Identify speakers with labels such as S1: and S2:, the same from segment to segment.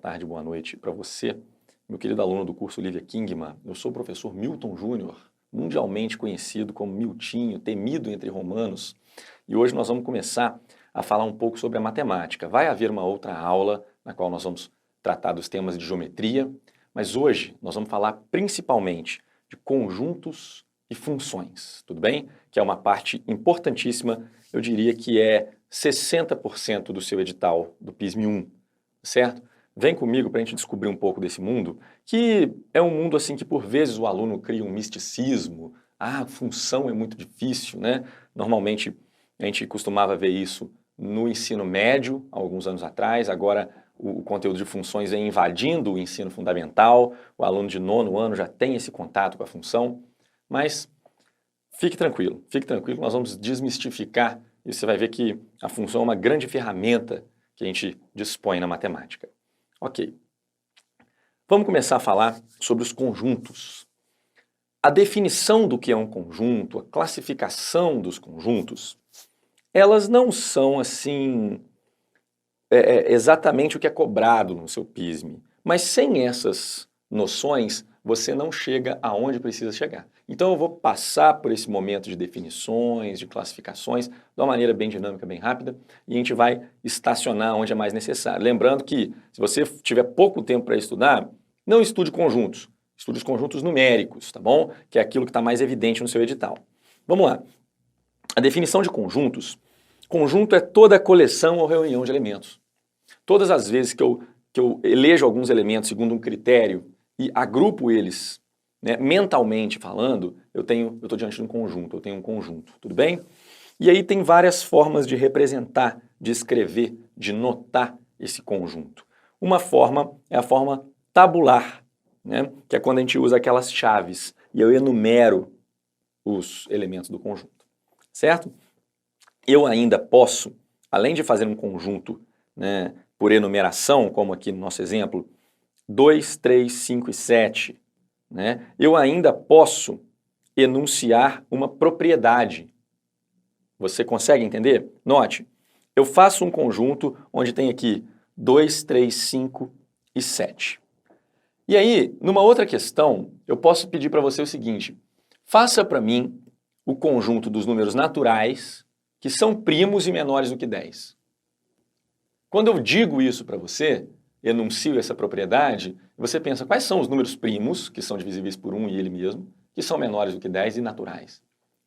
S1: tarde, boa noite para você, meu querido aluno do curso Lívia Kingma. Eu sou o professor Milton Júnior, mundialmente conhecido como Miltinho, temido entre romanos, e hoje nós vamos começar a falar um pouco sobre a matemática. Vai haver uma outra aula na qual nós vamos tratar dos temas de geometria, mas hoje nós vamos falar principalmente de conjuntos e funções, tudo bem? Que é uma parte importantíssima, eu diria que é 60% do seu edital do PISM 1, certo? Vem comigo para a gente descobrir um pouco desse mundo, que é um mundo assim que por vezes o aluno cria um misticismo, a função é muito difícil, né? Normalmente a gente costumava ver isso no ensino médio, há alguns anos atrás, agora o conteúdo de funções vem invadindo o ensino fundamental, o aluno de 9º ano já tem esse contato com a função, mas fique tranquilo, nós vamos desmistificar e você vai ver que a função é uma grande ferramenta que a gente dispõe na matemática. Ok. Vamos começar a falar sobre os conjuntos. A definição do que é um conjunto, a classificação dos conjuntos, elas não são assim exatamente o que é cobrado no seu PISM, mas sem essas noções você não chega aonde precisa chegar. Então eu vou passar por esse momento de definições, de classificações, de uma maneira bem dinâmica, bem rápida, e a gente vai estacionar onde é mais necessário. Lembrando que se você tiver pouco tempo para estudar, não estude conjuntos, estude os conjuntos numéricos, tá bom? Que é aquilo que está mais evidente no seu edital. Vamos lá. A definição de conjuntos, conjunto é toda a coleção ou reunião de elementos. Todas as vezes que eu elejo alguns elementos segundo um critério e agrupo eles, né, mentalmente falando, eu estou diante de um conjunto, eu tenho um conjunto, tudo bem? E aí tem várias formas de representar, de escrever, de notar esse conjunto. Uma forma é a forma tabular, né, que é quando a gente usa aquelas chaves e eu enumero os elementos do conjunto, certo? Eu ainda posso, além de fazer um conjunto, né, por enumeração, como aqui no nosso exemplo, 2, 3, 5 e 7, né? Eu ainda posso enunciar uma propriedade. Você consegue entender? Note, eu faço um conjunto onde tem aqui 2, 3, 5 e 7. E aí, numa outra questão, eu posso pedir para você o seguinte, faça para mim o conjunto dos números naturais que são primos e menores do que 10. Quando eu digo isso para você, enuncio essa propriedade, você pensa quais são os números primos, que são divisíveis por 1 e ele mesmo, que são menores do que 10 e naturais.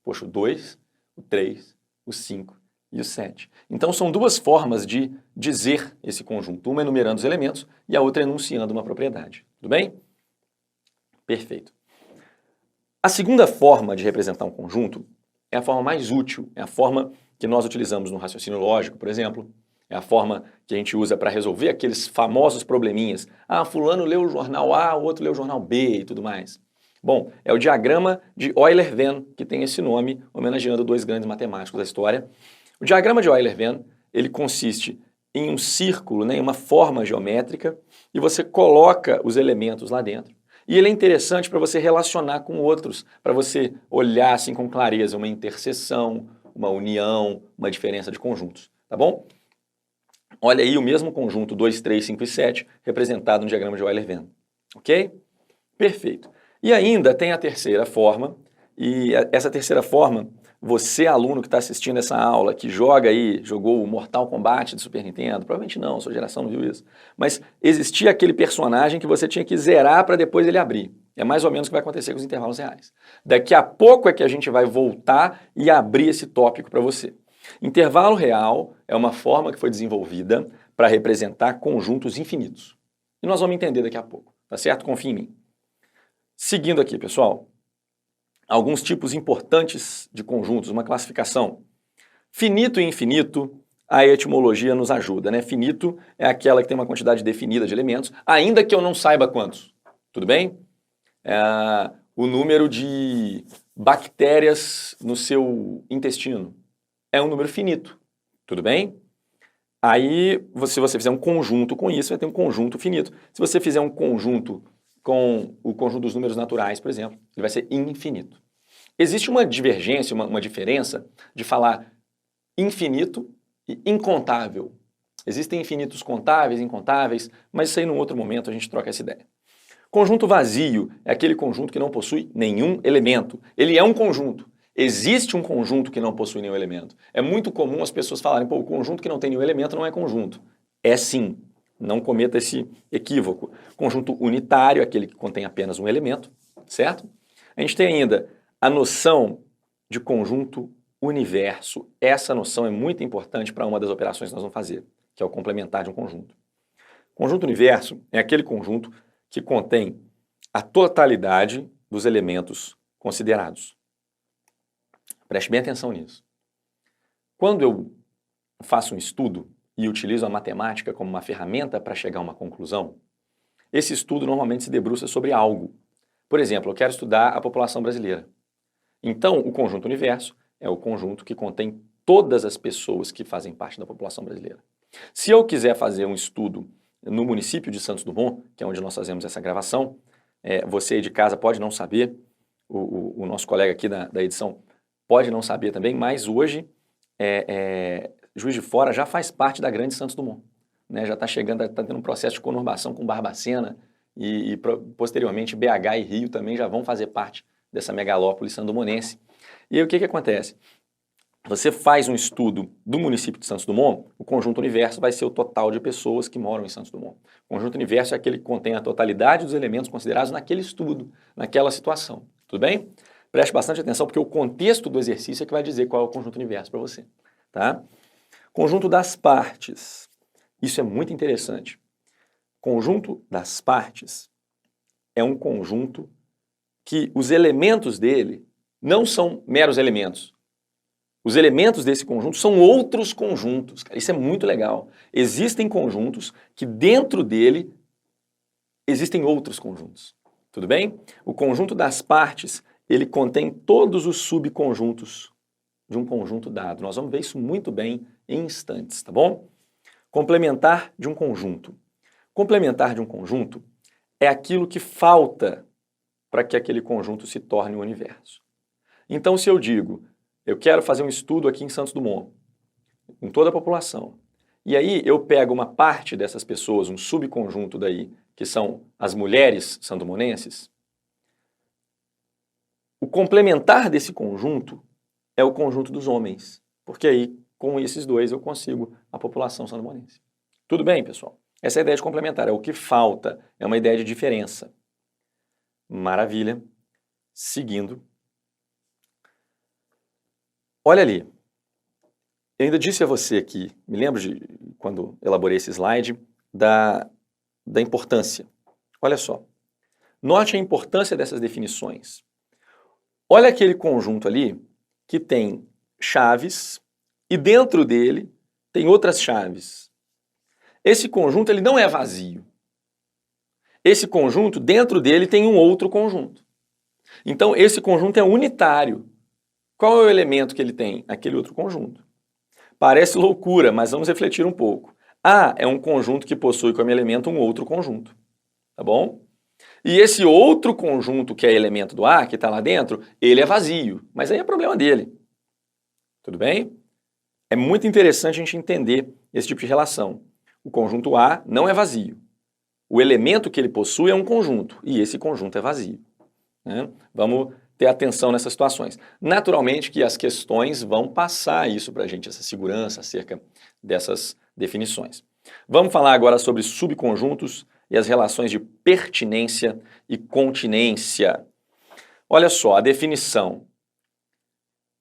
S1: Poxa, o 2, o 3, o 5 e o 7. Então são duas formas de dizer esse conjunto, uma enumerando os elementos e a outra enunciando uma propriedade. Tudo bem? Perfeito. A segunda forma de representar um conjunto é a forma mais útil, é a forma que nós utilizamos no raciocínio lógico, por exemplo, é a forma que a gente usa para resolver aqueles famosos probleminhas. Ah, fulano leu o jornal A, o outro leu o jornal B e tudo mais. Bom, é o diagrama de Euler-Venn, que tem esse nome, homenageando dois grandes matemáticos da história. O diagrama de Euler-Venn, ele consiste em um círculo, né, em uma forma geométrica, e você coloca os elementos lá dentro. E ele é interessante para você relacionar com outros, para você olhar assim com clareza uma interseção, uma união, uma diferença de conjuntos, tá bom? Olha aí o mesmo conjunto 2, 3, 5 e 7 representado no diagrama de Euler-Venn, ok? Perfeito. E ainda tem a terceira forma, e essa terceira forma, você aluno que está assistindo essa aula, que jogou o Mortal Kombat de Super Nintendo, provavelmente não, sua geração não viu isso, mas existia aquele personagem que você tinha que zerar para depois ele abrir. É mais ou menos o que vai acontecer com os intervalos reais. Daqui a pouco é que a gente vai voltar e abrir esse tópico para você. Intervalo real é uma forma que foi desenvolvida para representar conjuntos infinitos. E nós vamos entender daqui a pouco, tá certo? Confie em mim. Seguindo aqui, pessoal, alguns tipos importantes de conjuntos, uma classificação. Finito e infinito, a etimologia nos ajuda, né? Finito é aquela que tem uma quantidade definida de elementos, ainda que eu não saiba quantos. Tudo bem? O número de bactérias no seu intestino é um número finito. Tudo bem? Aí, se você fizer um conjunto com isso, vai ter um conjunto finito. Se você fizer um conjunto com o conjunto dos números naturais, por exemplo, ele vai ser infinito. Existe uma divergência, uma diferença de falar infinito e incontável. Existem infinitos contáveis, incontáveis, mas isso aí num outro momento a gente troca essa ideia. Conjunto vazio é aquele conjunto que não possui nenhum elemento. Ele é um conjunto. Existe um conjunto que não possui nenhum elemento. É muito comum as pessoas falarem, pô, o conjunto que não tem nenhum elemento não é conjunto. É sim. Não cometa esse equívoco. Conjunto unitário é aquele que contém apenas um elemento, certo? A gente tem ainda a noção de conjunto universo. Essa noção é muito importante para uma das operações que nós vamos fazer, que é o complementar de um conjunto. Conjunto universo é aquele conjunto que contém a totalidade dos elementos considerados. Preste bem atenção nisso. Quando eu faço um estudo e utilizo a matemática como uma ferramenta para chegar a uma conclusão, esse estudo normalmente se debruça sobre algo. Por exemplo, eu quero estudar a população brasileira. Então, o conjunto universo é o conjunto que contém todas as pessoas que fazem parte da população brasileira. Se eu quiser fazer um estudo no município de Santos Dumont, que é onde nós fazemos essa gravação, você aí de casa pode não saber, o nosso colega aqui da edição pode não saber também, mas hoje Juiz de Fora já faz parte da grande Santos Dumont. Né? Já está chegando, está tendo um processo de conurbação com Barbacena e posteriormente BH e Rio também já vão fazer parte dessa megalópole sandumonense. E aí o que acontece? Você faz um estudo do município de Santos Dumont, o conjunto universo vai ser o total de pessoas que moram em Santos Dumont. O conjunto universo é aquele que contém a totalidade dos elementos considerados naquele estudo, naquela situação. Tudo bem? Preste bastante atenção porque o contexto do exercício é que vai dizer qual é o conjunto universo para você. Tá? Conjunto das partes. Isso é muito interessante. Conjunto das partes é um conjunto que os elementos dele não são meros elementos. Os elementos desse conjunto são outros conjuntos. Isso é muito legal. Existem conjuntos que dentro dele existem outros conjuntos. Tudo bem? O conjunto das partes, ele contém todos os subconjuntos de um conjunto dado. Nós vamos ver isso muito bem em instantes, tá bom? Complementar de um conjunto. Complementar de um conjunto é aquilo que falta para que aquele conjunto se torne um universo. Então, se eu digo, eu quero fazer um estudo aqui em Santos Dumont, em toda a população, e aí eu pego uma parte dessas pessoas, um subconjunto daí, que são as mulheres sandumonenses, o complementar desse conjunto é o conjunto dos homens, porque aí, com esses dois, eu consigo a população sandumonense. Tudo bem, pessoal? Essa é a ideia de complementar, é o que falta, é uma ideia de diferença. Maravilha. Seguindo. Olha ali, eu ainda disse a você aqui, me lembro de quando elaborei esse slide, da importância. Olha só, note a importância dessas definições. Olha aquele conjunto ali que tem chaves e dentro dele tem outras chaves. Esse conjunto ele não é vazio. Esse conjunto, dentro dele, tem um outro conjunto. Então, esse conjunto é unitário. Qual é o elemento que ele tem? Aquele outro conjunto. Parece loucura, mas vamos refletir um pouco. A é um conjunto que possui como elemento um outro conjunto. Tá bom? E esse outro conjunto que é elemento do A, que está lá dentro, ele é vazio. Mas aí é problema dele. Tudo bem? É muito interessante a gente entender esse tipo de relação. O conjunto A não é vazio. O elemento que ele possui é um conjunto, e esse conjunto é vazio. Né? Vamos ter atenção nessas situações. Naturalmente que as questões vão passar isso para a gente, essa segurança acerca dessas definições. Vamos falar agora sobre subconjuntos e as relações de pertinência e continência. Olha só, a definição.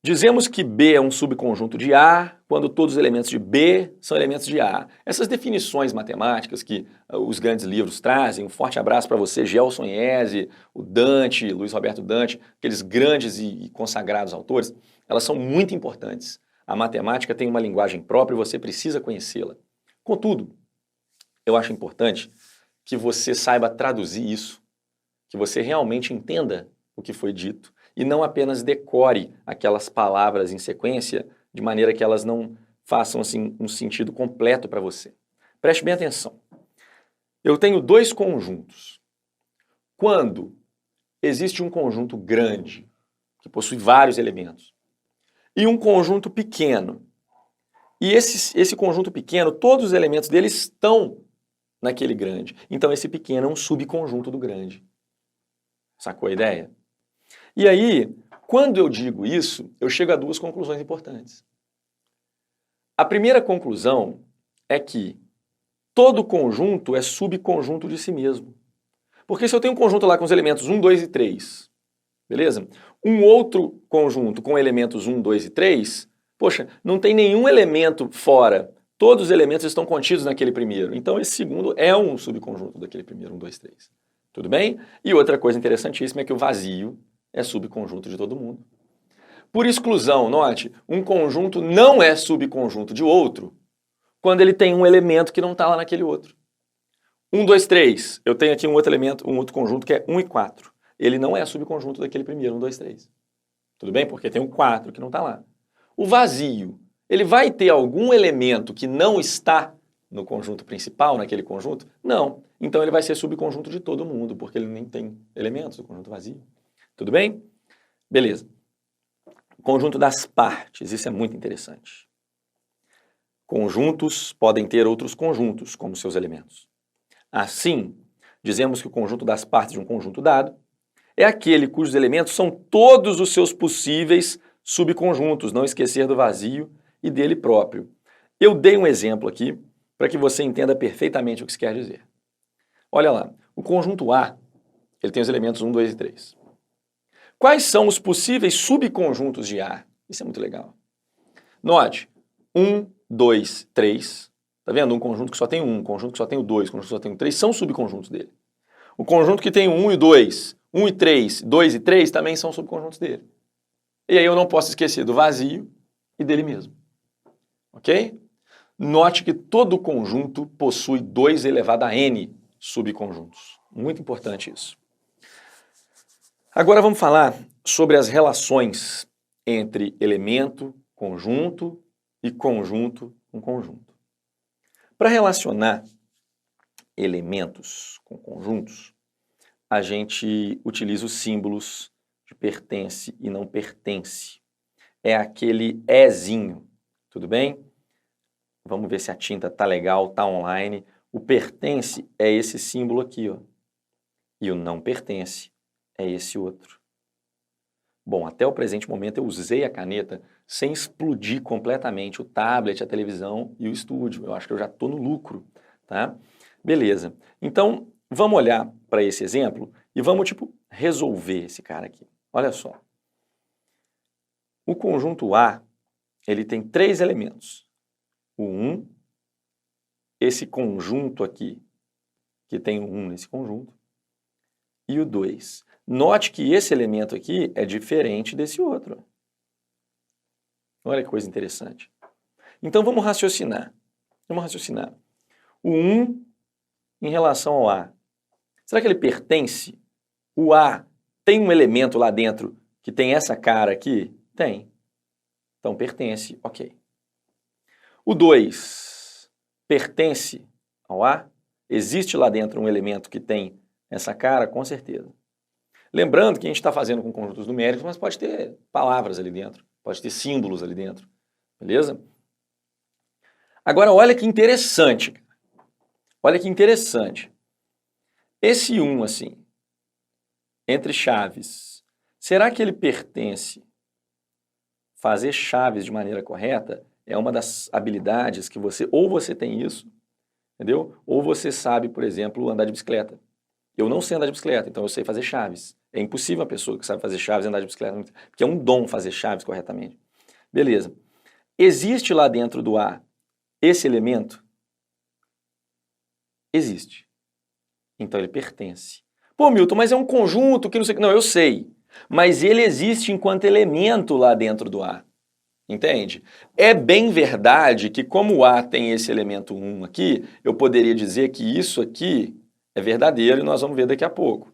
S1: Dizemos que B é um subconjunto de A quando todos os elementos de B são elementos de A. Essas definições matemáticas que os grandes livros trazem, um forte abraço para você, Gelson Iese, o Dante, Luiz Roberto Dante, aqueles grandes e consagrados autores, elas são muito importantes. A matemática tem uma linguagem própria e você precisa conhecê-la. Contudo, eu acho importante que você saiba traduzir isso, que você realmente entenda o que foi dito, e não apenas decore aquelas palavras em sequência de maneira que elas não façam assim, um sentido completo para você. Preste bem atenção. Eu tenho dois conjuntos. Quando existe um conjunto grande, que possui vários elementos, e um conjunto pequeno, E esse conjunto pequeno, todos os elementos dele estão naquele grande. Então esse pequeno é um subconjunto do grande. Sacou a ideia? E aí, quando eu digo isso, eu chego a duas conclusões importantes. A primeira conclusão é que todo conjunto é subconjunto de si mesmo. Porque se eu tenho um conjunto lá com os elementos 1, 2 e 3, beleza? Um outro conjunto com elementos 1, 2 e 3, poxa, não tem nenhum elemento fora. Todos os elementos estão contidos naquele primeiro. Então esse segundo é um subconjunto daquele primeiro, 1, 2, 3. Tudo bem? E outra coisa interessantíssima é que o vazio é subconjunto de todo mundo. Por exclusão, note, um conjunto não é subconjunto de outro quando ele tem um elemento que não está lá naquele outro. 1, 2, 3, eu tenho aqui um outro elemento, um outro conjunto que é 1 e 4. Ele não é subconjunto daquele primeiro, 1, 2, 3. Tudo bem? Porque tem um 4 que não está lá. O vazio, ele vai ter algum elemento que não está no conjunto principal, naquele conjunto? Não. Então ele vai ser subconjunto de todo mundo, porque ele nem tem elementos do conjunto vazio. Tudo bem? Beleza. Conjunto das partes, isso é muito interessante. Conjuntos podem ter outros conjuntos como seus elementos. Assim, dizemos que o conjunto das partes de um conjunto dado é aquele cujos elementos são todos os seus possíveis subconjuntos, não esquecer do vazio e dele próprio. Eu dei um exemplo aqui para que você entenda perfeitamente o que isso quer dizer. Olha lá, o conjunto A, ele tem os elementos 1, 2 e 3. Quais são os possíveis subconjuntos de A? Isso é muito legal. Note, 1, 2, 3. Tá vendo? Um conjunto que só tem 1, um conjunto que só tem o 2, um conjunto que só tem o 3, são subconjuntos dele. O conjunto que tem o 1 e 2, 1 e 3, 2 e 3 também são subconjuntos dele. E aí eu não posso esquecer do vazio e dele mesmo. Ok? Note que todo conjunto possui 2 elevado a n subconjuntos. Muito importante isso. Agora vamos falar sobre as relações entre elemento, conjunto e conjunto com conjunto. Para relacionar elementos com conjuntos, a gente utiliza os símbolos de pertence e não pertence. É aquele ezinho, tudo bem? Vamos ver se a tinta tá legal, tá online. O pertence é esse símbolo aqui, ó. E o não pertence é esse outro. Bom, até o presente momento eu usei a caneta sem explodir completamente o tablet, a televisão e o estúdio. Eu acho que eu já estou no lucro, tá? Beleza. Então, vamos olhar para esse exemplo e vamos, resolver esse cara aqui. Olha só. O conjunto A, ele tem 3 elementos. O 1, esse conjunto aqui, que tem o 1 nesse conjunto, e o 2. Note que esse elemento aqui é diferente desse outro. Olha que coisa interessante. Então vamos raciocinar. Vamos raciocinar. O 1 em relação ao A. Será que ele pertence? O A tem um elemento lá dentro que tem essa cara aqui? Tem. Então pertence, ok. O 2 pertence ao A? Existe lá dentro um elemento que tem essa cara? Com certeza. Lembrando que a gente está fazendo com conjuntos numéricos, mas pode ter palavras ali dentro, pode ter símbolos ali dentro, beleza? Agora olha que interessante, olha que interessante. Esse 1 assim, entre chaves, será que ele pertence? Fazer chaves de maneira correta é uma das habilidades que ou você tem isso, entendeu? Ou você sabe, por exemplo, andar de bicicleta. Eu não sei andar de bicicleta, então eu sei fazer chaves. É impossível uma pessoa que sabe fazer chaves andar de bicicleta, porque é um dom fazer chaves corretamente. Beleza. Existe lá dentro do A esse elemento? Existe. Então ele pertence. Pô, Milton, mas é um conjunto que não sei o que. Não, eu sei. Mas ele existe enquanto elemento lá dentro do A. Entende? É bem verdade que como o A tem esse elemento 1 aqui, eu poderia dizer que isso aqui é verdadeiro e nós vamos ver daqui a pouco.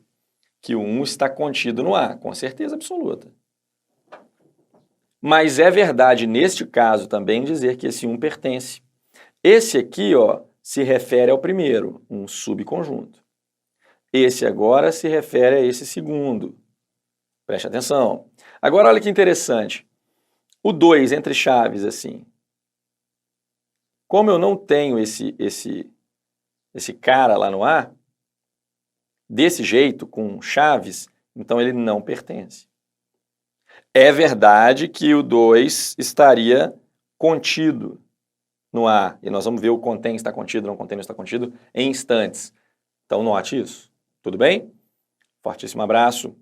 S1: Que o 1 está contido no A, com certeza absoluta. Mas é verdade, neste caso, também dizer que esse 1 pertence. Esse aqui, ó, se refere ao primeiro, um subconjunto. Esse agora se refere a esse segundo. Preste atenção. Agora, olha que interessante. O 2 entre chaves, assim. Como eu não tenho esse cara lá no A, desse jeito, com chaves, então ele não pertence. É verdade que o 2 estaria contido no A, e nós vamos ver o contém está contido, não contém não está contido, em instantes. Então note isso. Tudo bem? Fortíssimo abraço.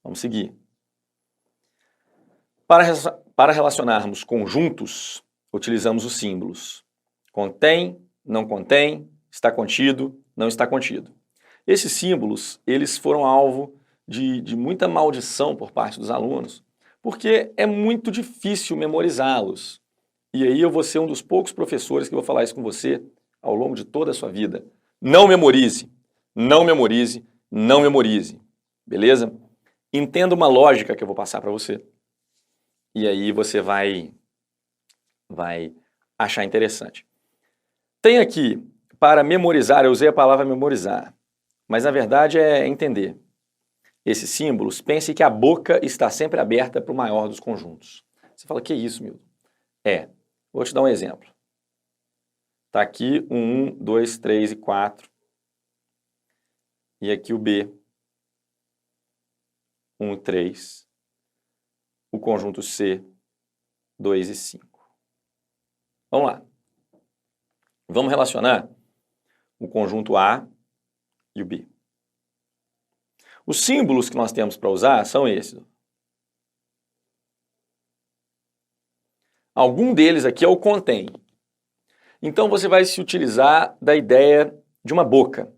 S1: Vamos seguir. Para relacionarmos conjuntos, utilizamos os símbolos. Contém, não contém, está contido, não está contido. Esses símbolos, eles foram alvo de muita maldição por parte dos alunos, porque é muito difícil memorizá-los. E aí eu vou ser um dos poucos professores que vou falar isso com você ao longo de toda a sua vida. Não memorize, não memorize, não memorize. Beleza? Entenda uma lógica que eu vou passar para você. E aí você vai achar interessante. Tem aqui, para memorizar, eu usei a palavra memorizar, mas na verdade é entender. Esses símbolos, pense que a boca está sempre aberta para o maior dos conjuntos. Você fala, que isso, Milton? Vou te dar um exemplo. Está aqui o 1, 2, 3 e 4. E aqui o B. 1 e 3. O conjunto C, 2 e 5. Vamos lá. Vamos relacionar o conjunto A e o B. Os símbolos que nós temos para usar são esses. Algum deles aqui é o contém. Então você vai se utilizar da ideia de uma boca.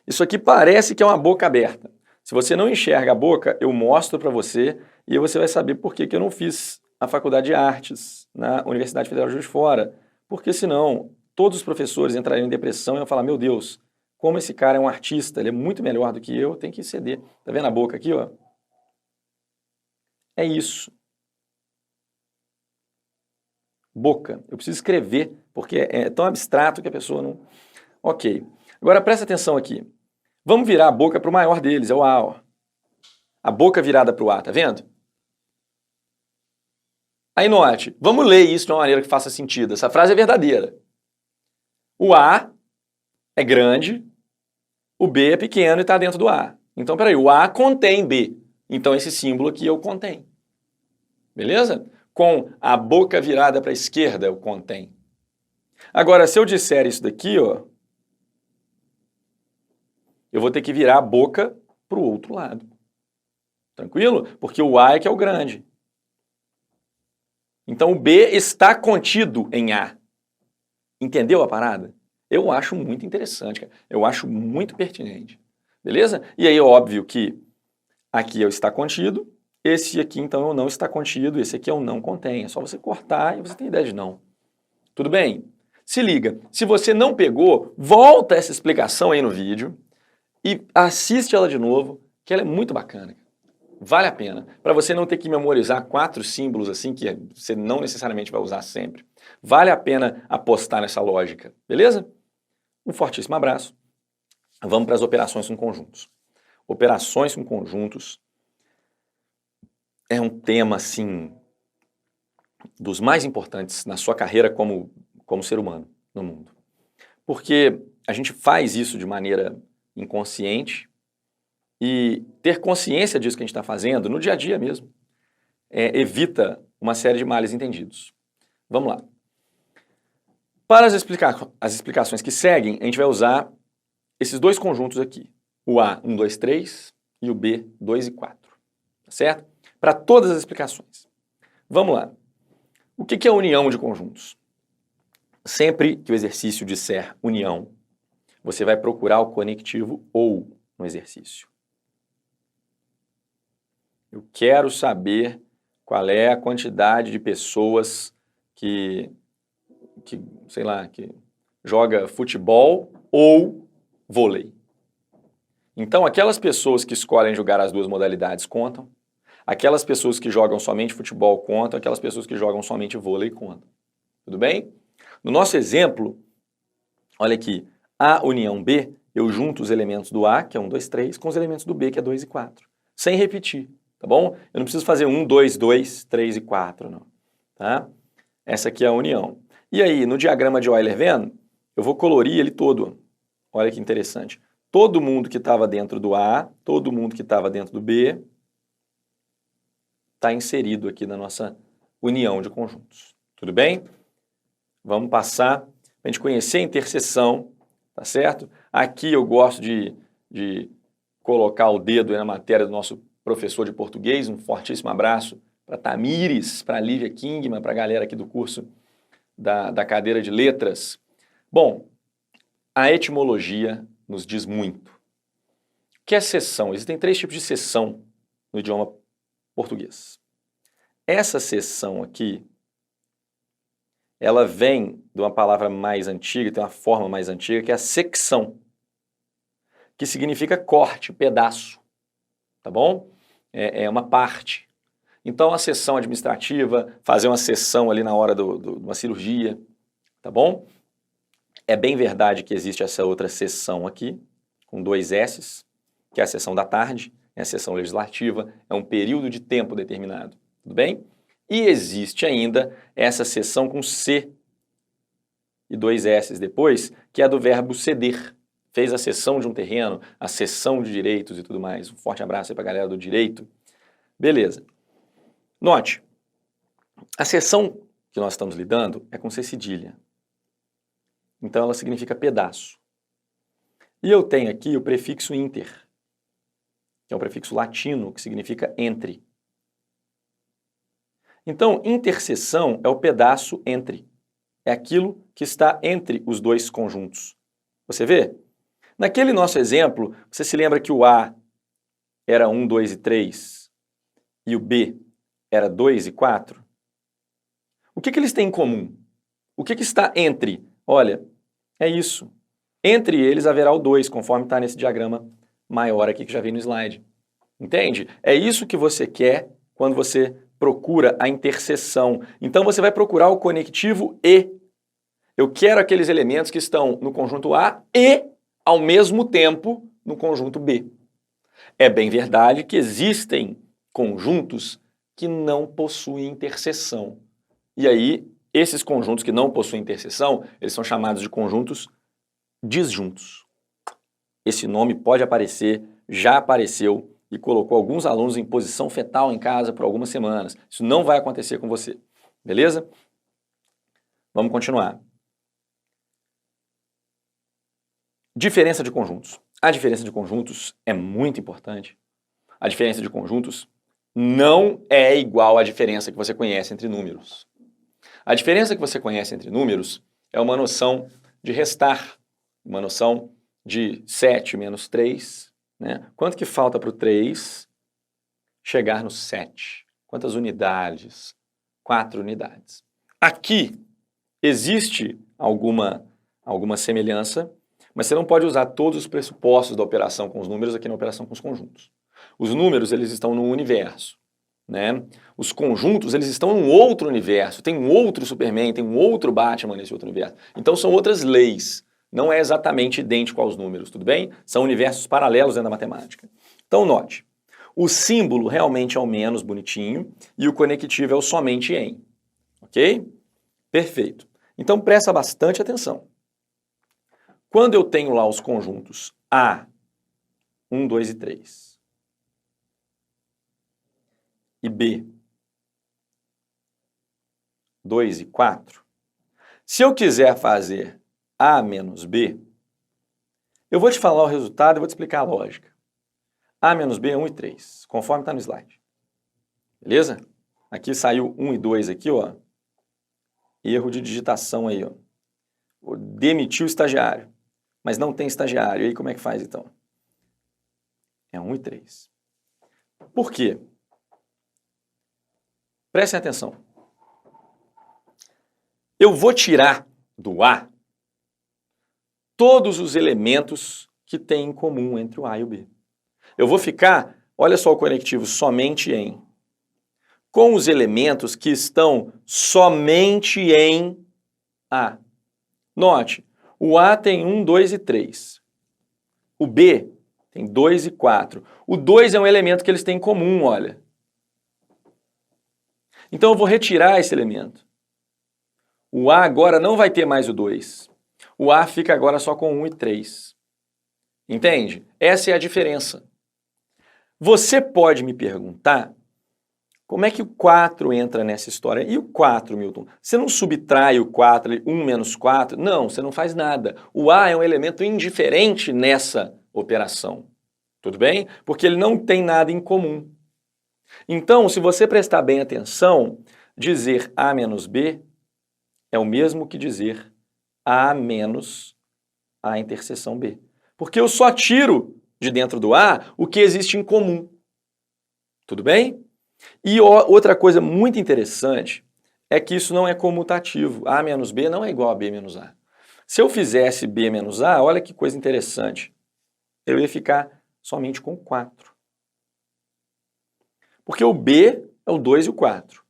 S1: Isso aqui parece que é uma boca aberta. Se você não enxerga a boca, eu mostro para você e você vai saber por que eu não fiz a Faculdade de Artes na Universidade Federal de Juiz de Fora. Porque senão todos os professores entrariam em depressão e iam falar, meu Deus, como esse cara é um artista, ele é muito melhor do que eu tenho que ceder. Tá vendo a boca aqui, ó? É isso. Boca. Eu preciso escrever, porque é tão abstrato que a pessoa não... Ok. Agora presta atenção aqui. Vamos virar a boca para o maior deles, é o A, ó. A boca virada para o A, tá vendo? Aí note, vamos ler isso de uma maneira que faça sentido. Essa frase é verdadeira. O A é grande, o B é pequeno e está dentro do A. Então, peraí, o A contém B. Então, esse símbolo aqui é o contém. Beleza? Com a boca virada para a esquerda, é o contém. Agora, se eu disser isso daqui, ó, eu vou ter que virar a boca para o outro lado. Tranquilo? Porque o A é que é o grande. Então, o B está contido em A. Entendeu a parada? Eu acho muito interessante, cara. Eu acho muito pertinente. Beleza? E aí, óbvio que aqui é o está contido, esse aqui, então, é o não está contido, esse aqui é o não contém. É só você cortar e você tem ideia de não. Tudo bem? Se liga, se você não pegou, volta essa explicação aí no vídeo e assiste ela de novo, que ela é muito bacana. Vale a pena, para você não ter que memorizar 4 símbolos assim, que você não necessariamente vai usar sempre. Vale a pena apostar nessa lógica, beleza? Um fortíssimo abraço. Vamos para as operações com conjuntos. Operações com conjuntos é um tema, assim, dos mais importantes na sua carreira como ser humano no mundo. Porque a gente faz isso de maneira inconsciente e ter consciência disso que a gente está fazendo, no dia a dia mesmo, evita uma série de males entendidos. Vamos lá. Para as explicações que seguem, a gente vai usar esses 2 conjuntos aqui. O A, 1, 2, 3 e o B, 2 e 4. Tá certo? Para todas as explicações. Vamos lá. O que é a união de conjuntos? Sempre que o exercício disser união, você vai procurar o conectivo ou no exercício. Eu quero saber qual é a quantidade de pessoas que sei lá, que joga futebol ou vôlei. Então, aquelas pessoas que escolhem jogar as 2 modalidades contam, aquelas pessoas que jogam somente futebol contam, aquelas pessoas que jogam somente vôlei contam. Tudo bem? No nosso exemplo, olha aqui, A união B, eu junto os elementos do A, que é 1, 2, 3, com os elementos do B, que é 2 e 4. Sem repetir, tá bom? Eu não preciso fazer 1, 2, 2, 3 e 4, não. Tá? Essa aqui é a união. E aí, no diagrama de Euler-Venn, eu vou colorir ele todo. Olha que interessante. Todo mundo que estava dentro do A, todo mundo que estava dentro do B, está inserido aqui na nossa união de conjuntos. Tudo bem? Vamos passar para a gente conhecer a interseção, tá certo? Aqui eu gosto de colocar o dedo na matéria do nosso professor de português. Um fortíssimo abraço para Tamires, para Lívia Kingman, para a galera aqui do curso da cadeira de letras. Bom, a etimologia nos diz muito. O que é seção? Existem 3 tipos de seção no idioma português. Essa seção aqui, ela vem de uma palavra mais antiga, tem uma forma mais antiga, que é a secção, que significa corte, pedaço, tá bom? É uma parte. Então, a seção administrativa, fazer uma seção ali na hora de uma cirurgia, tá bom? É bem verdade que existe essa outra seção aqui, com 2 S's, que é a sessão da tarde, é a sessão legislativa, é um período de tempo determinado, tudo bem? E existe ainda essa sessão com C e 2 S's depois, que é do verbo ceder. Fez a cessão de um terreno, a cessão de direitos e tudo mais. Um forte abraço aí para a galera do direito. Beleza. Note, a seção que nós estamos lidando é com C cedilha. Então ela significa pedaço. E eu tenho aqui o prefixo inter, que é um prefixo latino que significa entre. Então, interseção é o pedaço entre. É aquilo que está entre os 2 conjuntos. Você vê? Naquele nosso exemplo, você se lembra que o A era 1, 2 e 3 e o B era 2 e 4? O que eles têm em comum? O que está entre? Olha, é isso. Entre eles haverá o 2, conforme está nesse diagrama maior aqui que já vi no slide. Entende? É isso que você quer quando você procura a interseção. Então você vai procurar o conectivo E. Eu quero aqueles elementos que estão no conjunto A e, ao mesmo tempo, no conjunto B. É bem verdade que existem conjuntos que não possuem interseção. E aí, esses conjuntos que não possuem interseção, eles são chamados de conjuntos disjuntos. Esse nome pode aparecer, já apareceu e colocou alguns alunos em posição fetal em casa por algumas semanas. Isso não vai acontecer com você, beleza? Vamos continuar. Diferença de conjuntos. A diferença de conjuntos é muito importante. A diferença de conjuntos não é igual à diferença que você conhece entre números. A diferença que você conhece entre números é uma noção de restar, uma noção de 7 menos 3, né? Quanto que falta para o 3 chegar no 7? Quantas unidades? 4 unidades. Aqui existe alguma semelhança, mas você não pode usar todos os pressupostos da operação com os números aqui na operação com os conjuntos. Os números, eles estão no universo, né? Os conjuntos, eles estão num outro universo. Tem um outro Superman, tem um outro Batman nesse outro universo. Então são outras leis. Não é exatamente idêntico aos números, tudo bem? São universos paralelos dentro da matemática. Então note, o símbolo realmente é o menos bonitinho e o conectivo é o somente em. Ok? Perfeito. Então presta bastante atenção. Quando eu tenho lá os conjuntos A, 1, 2 e 3, e B, 2 e 4, se eu quiser fazer A menos B, eu vou te falar o resultado e vou te explicar a lógica. A menos B é 1 e 3, conforme está no slide. Beleza? Aqui saiu 1 e 2 aqui, ó. Erro de digitação aí, ó. Vou demitir o estagiário. Mas não tem estagiário. E aí como é que faz, então? É 1 e 3. Por quê? Prestem atenção. Eu vou tirar do A todos os elementos que tem em comum entre o A e o B. Eu vou ficar, olha só o conectivo, somente em, com os elementos que estão somente em A. Note, o A tem 1, 2 e 3. O B tem 2 e 4. O 2 é um elemento que eles têm em comum, olha. Então eu vou retirar esse elemento. O A agora não vai ter mais o 2. O A fica agora só com 1 e 3. Entende? Essa é a diferença. Você pode me perguntar como é que o 4 entra nessa história? E o 4, Milton? Você não subtrai o 4, 1 menos 4? Não, você não faz nada. O A é um elemento indiferente nessa operação. Tudo bem? Porque ele não tem nada em comum. Então, se você prestar bem atenção, dizer A menos B é o mesmo que dizer A menos A interseção B. Porque eu só tiro de dentro do A o que existe em comum. Tudo bem? E outra coisa muito interessante é que isso não é comutativo. A menos B não é igual a B menos A. Se eu fizesse B menos A, olha que coisa interessante. Eu ia ficar somente com 4. Porque o B é o 2 e o 4.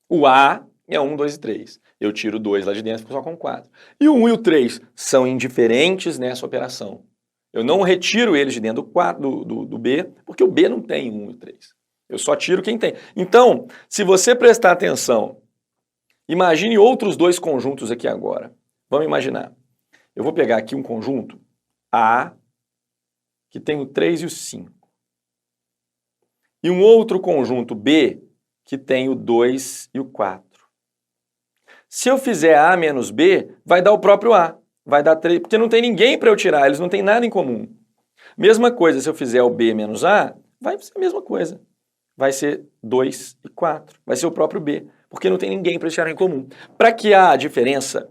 S1: O A é 1, 2 e 3. Eu tiro o 2 lá de dentro e fico só com 4. E o 1 e o 3 são indiferentes nessa operação. Eu não retiro eles de dentro do B, porque o B não tem 1 e 3. Eu só tiro quem tem. Então, se você prestar atenção, imagine outros dois conjuntos aqui agora. Vamos imaginar. Eu vou pegar aqui um conjunto A, que tem o 3 e o 5. E um outro conjunto B, que tem o 2 e o 4. Se eu fizer A menos B, vai dar o próprio A. Vai dar 3, porque não tem ninguém para eu tirar, eles não têm nada em comum. Mesma coisa, se eu fizer o B menos A, vai ser a mesma coisa. Vai ser 2 e 4. Vai ser o próprio B, porque não tem ninguém para eles tirarem em comum. Para que a diferença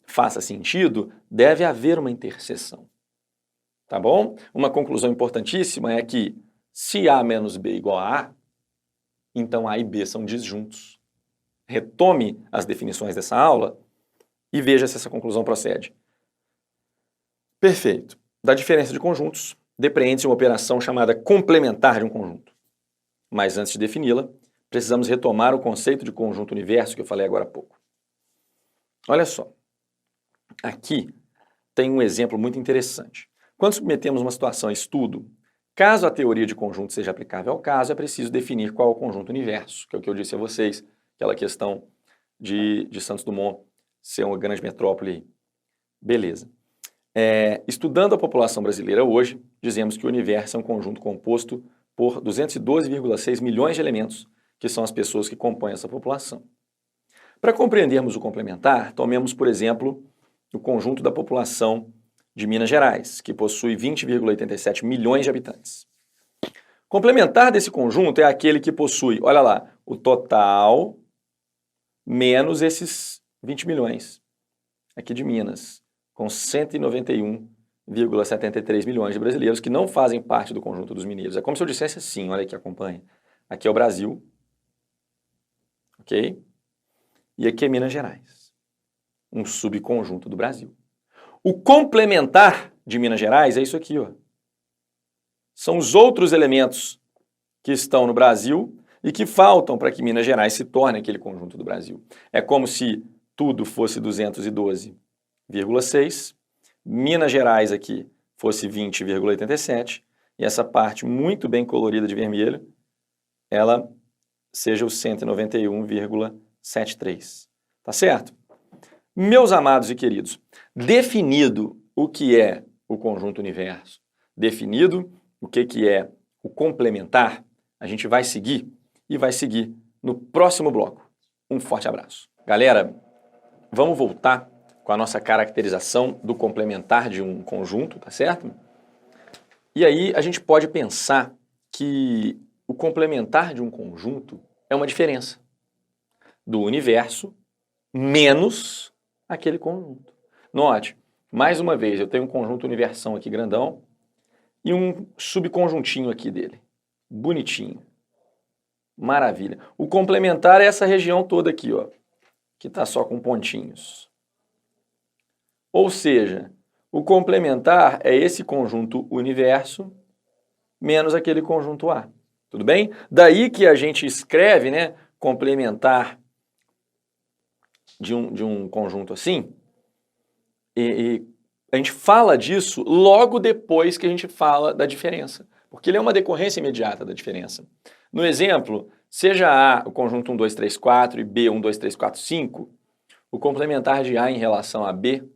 S1: faça sentido, deve haver uma interseção. Tá bom? Uma conclusão importantíssima é que se A menos B é igual a A, então A e B são disjuntos. Retome as definições dessa aula e veja se essa conclusão procede. Perfeito. Da diferença de conjuntos, depreende-se uma operação chamada complementar de um conjunto. Mas antes de defini-la, precisamos retomar o conceito de conjunto universo que eu falei agora há pouco. Olha só. Aqui tem um exemplo muito interessante. Quando submetemos uma situação a estudo, caso a teoria de conjunto seja aplicável ao caso, é preciso definir qual é o conjunto universo, que é o que eu disse a vocês, aquela questão de Santos Dumont ser uma grande metrópole. Beleza. Estudando a população brasileira hoje, dizemos que o universo é um conjunto composto por 212,6 milhões de elementos, que são as pessoas que compõem essa população. Para compreendermos o complementar, tomemos, por exemplo, o conjunto da população de Minas Gerais, que possui 20,87 milhões de habitantes. Complementar desse conjunto é aquele que possui, olha lá, o total menos esses 20 milhões aqui de Minas, com 191,73 milhões de brasileiros que não fazem parte do conjunto dos mineiros. É como se eu dissesse assim, olha aqui, acompanha. Aqui é o Brasil, ok? E aqui é Minas Gerais, um subconjunto do Brasil. O complementar de Minas Gerais é isso aqui, ó. São os outros elementos que estão no Brasil e que faltam para que Minas Gerais se torne aquele conjunto do Brasil. É como se tudo fosse 212,6, Minas Gerais aqui fosse 20,87 e essa parte muito bem colorida de vermelho, ela seja o 191,73. Tá certo? Meus amados e queridos, definido o que é o conjunto universo, definido o que é o complementar, a gente vai seguir e vai seguir no próximo bloco. Um forte abraço. Galera, vamos voltar com a nossa caracterização do complementar de um conjunto, tá certo? E aí a gente pode pensar que o complementar de um conjunto é uma diferença do universo menos aquele conjunto. Note, mais uma vez, eu tenho um conjunto universão aqui grandão e um subconjuntinho aqui dele. Bonitinho. Maravilha. O complementar é essa região toda aqui, ó, que está só com pontinhos. Ou seja, o complementar é esse conjunto universo menos aquele conjunto A. Tudo bem? Daí que a gente escreve, né, complementar de um conjunto assim, e a gente fala disso logo depois que a gente fala da diferença, porque ele é uma decorrência imediata da diferença. No exemplo, seja A o conjunto 1, 2, 3, 4 e B 1, 2, 3, 4, 5, O complementar de A em relação a B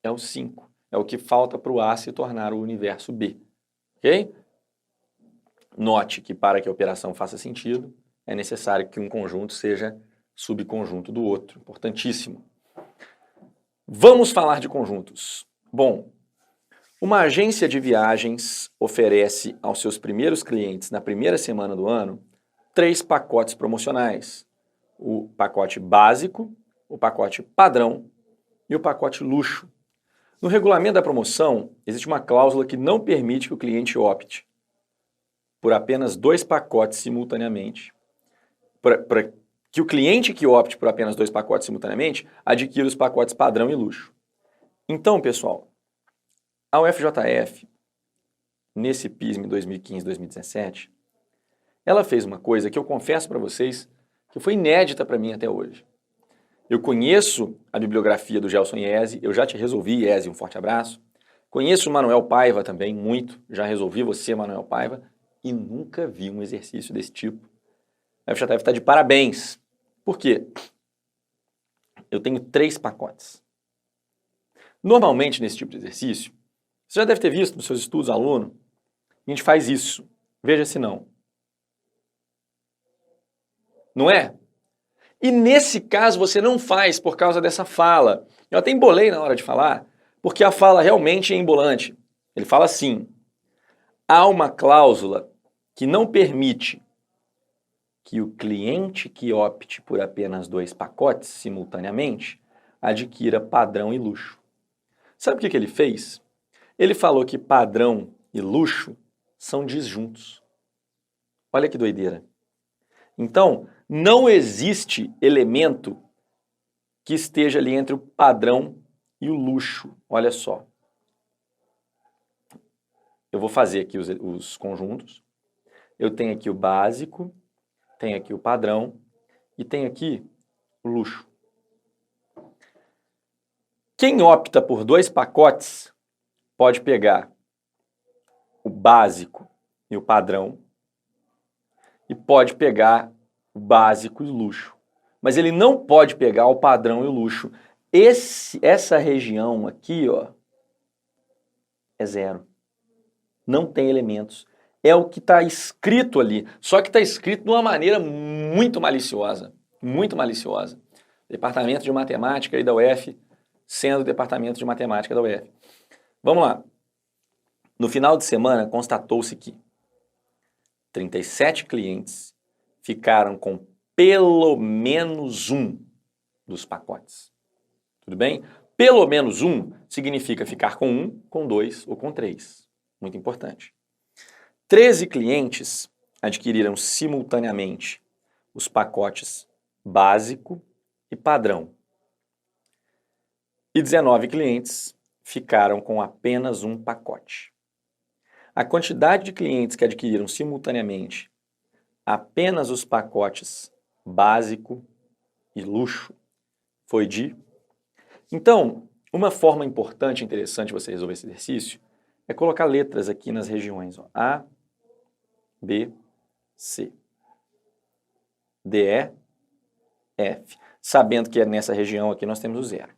S1: é o 5. É o que falta para o A se tornar o universo B. Ok? Note que para que a operação faça sentido, é necessário que um conjunto seja subconjunto do outro. Importantíssimo. Vamos falar de conjuntos. Bom, uma agência de viagens oferece aos seus primeiros clientes na primeira semana do ano 3 pacotes promocionais. O pacote básico, o pacote padrão e o pacote luxo. No regulamento da promoção, existe uma cláusula que não permite que o cliente opte por apenas 2 pacotes simultaneamente. Que o cliente que opte por apenas 2 pacotes simultaneamente adquira os pacotes padrão e luxo. Então, pessoal, a UFJF, nesse PISM 2015-2017, ela fez uma coisa que eu confesso para vocês que foi inédita para mim até hoje. Eu conheço a bibliografia do Gelson Iese, eu já te resolvi, Iese, um forte abraço. Conheço o Manuel Paiva também, muito, já resolvi você, Manuel Paiva, e nunca vi um exercício desse tipo. A UFJF está de parabéns. Por quê? Eu tenho 3 pacotes. Normalmente, nesse tipo de exercício, você já deve ter visto nos seus estudos, aluno, a gente faz isso. Veja se não. Não é? E nesse caso você não faz por causa dessa fala. Eu até embolei na hora de falar, porque a fala realmente é embolante. Ele fala assim: há uma cláusula que não permite que o cliente que opte por apenas 2 pacotes simultaneamente adquira padrão e luxo. Sabe o que ele fez? Ele falou que padrão e luxo são disjuntos. Olha que doideira. Então, não existe elemento que esteja ali entre o padrão e o luxo. Olha só. Eu vou fazer aqui os conjuntos. Eu tenho aqui o básico, tenho aqui o padrão e tenho aqui o luxo. Quem opta por 2 pacotes pode pegar o básico e o padrão e pode pegar o básico e o luxo. Mas ele não pode pegar o padrão e o luxo. Essa região aqui, ó, é 0. Não tem elementos. É o que está escrito ali. Só que está escrito de uma maneira muito maliciosa. Muito maliciosa. Departamento de Matemática aí da UF, sendo o Departamento de Matemática da UF. Vamos lá. No final de semana, constatou-se que 37 clientes ficaram com pelo menos um dos pacotes. Tudo bem? Pelo menos um significa ficar com 1, com 2 ou com 3. Muito importante. 13 clientes adquiriram simultaneamente os pacotes básico e padrão. E 19 clientes ficaram com apenas um pacote. A quantidade de clientes que adquiriram simultaneamente apenas os pacotes básico e luxo foi de... Então, uma forma importante e interessante de você resolver esse exercício é colocar letras aqui nas regiões, ó, A, B, C, D, E, F, sabendo que nessa região aqui nós temos o 0.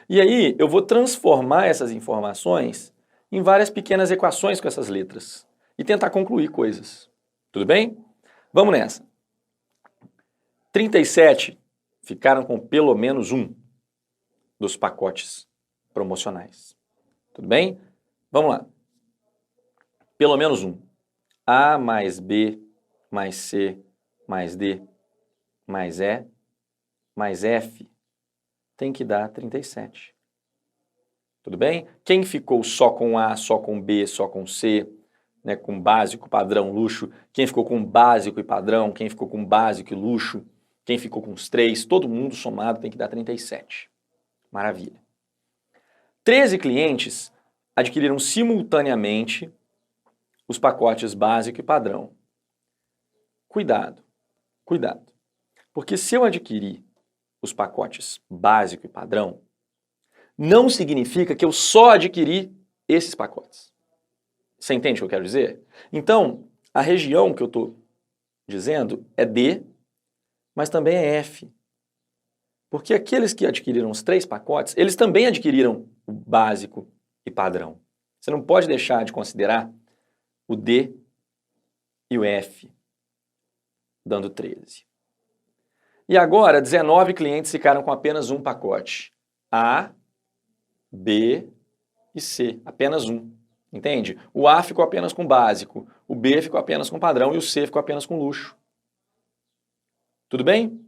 S1: E aí eu vou transformar essas informações em várias pequenas equações com essas letras e tentar concluir coisas. Tudo bem? Vamos nessa. 37 ficaram com pelo menos um dos pacotes promocionais. Tudo bem? Vamos lá. Pelo menos um. A mais B mais C mais D mais E mais F tem que dar 37. Tudo bem? Quem ficou só com A, só com B, só com C, né, com básico, padrão, luxo, quem ficou com básico e padrão, quem ficou com básico e luxo, quem ficou com os 3, todo mundo somado tem que dar 37. Maravilha. 13 clientes adquiriram simultaneamente os pacotes básico e padrão. Cuidado, cuidado. Porque se eu adquirir os pacotes básico e padrão, não significa que eu só adquiri esses pacotes. Você entende o que eu quero dizer? Então, a região que eu estou dizendo é D, mas também é F. Porque aqueles que adquiriram os 3 pacotes, eles também adquiriram o básico e padrão. Você não pode deixar de considerar o D e o F, dando 13. E agora, 19 clientes ficaram com apenas um pacote. A, B e C, apenas um. Entende? O A ficou apenas com básico, o B ficou apenas com padrão e o C ficou apenas com luxo. Tudo bem?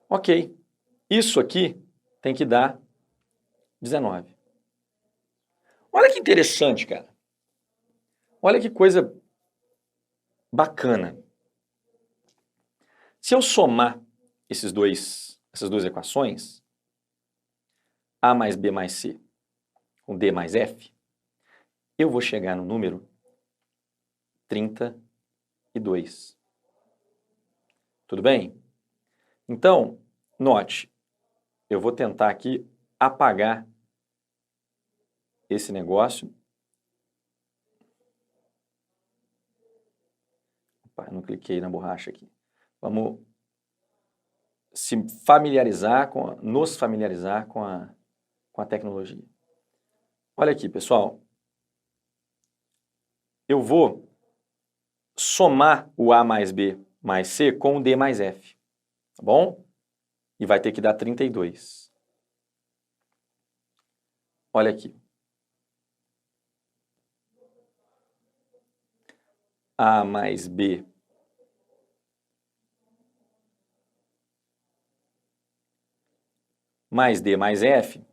S1: Ok. Isso aqui tem que dar 19. Olha que interessante, cara. Olha que coisa bacana. Se eu somar essas duas equações, A mais B mais C com D mais F, eu vou chegar no número 32. Tudo bem? Então, note, eu vou tentar aqui apagar esse negócio. Opa, não cliquei na borracha aqui. Vamos nos familiarizar com a tecnologia. Olha aqui, pessoal. Eu vou somar o A mais B mais C com o D mais F. Tá bom? E vai ter que dar 32. Olha aqui. A mais B mais D mais F,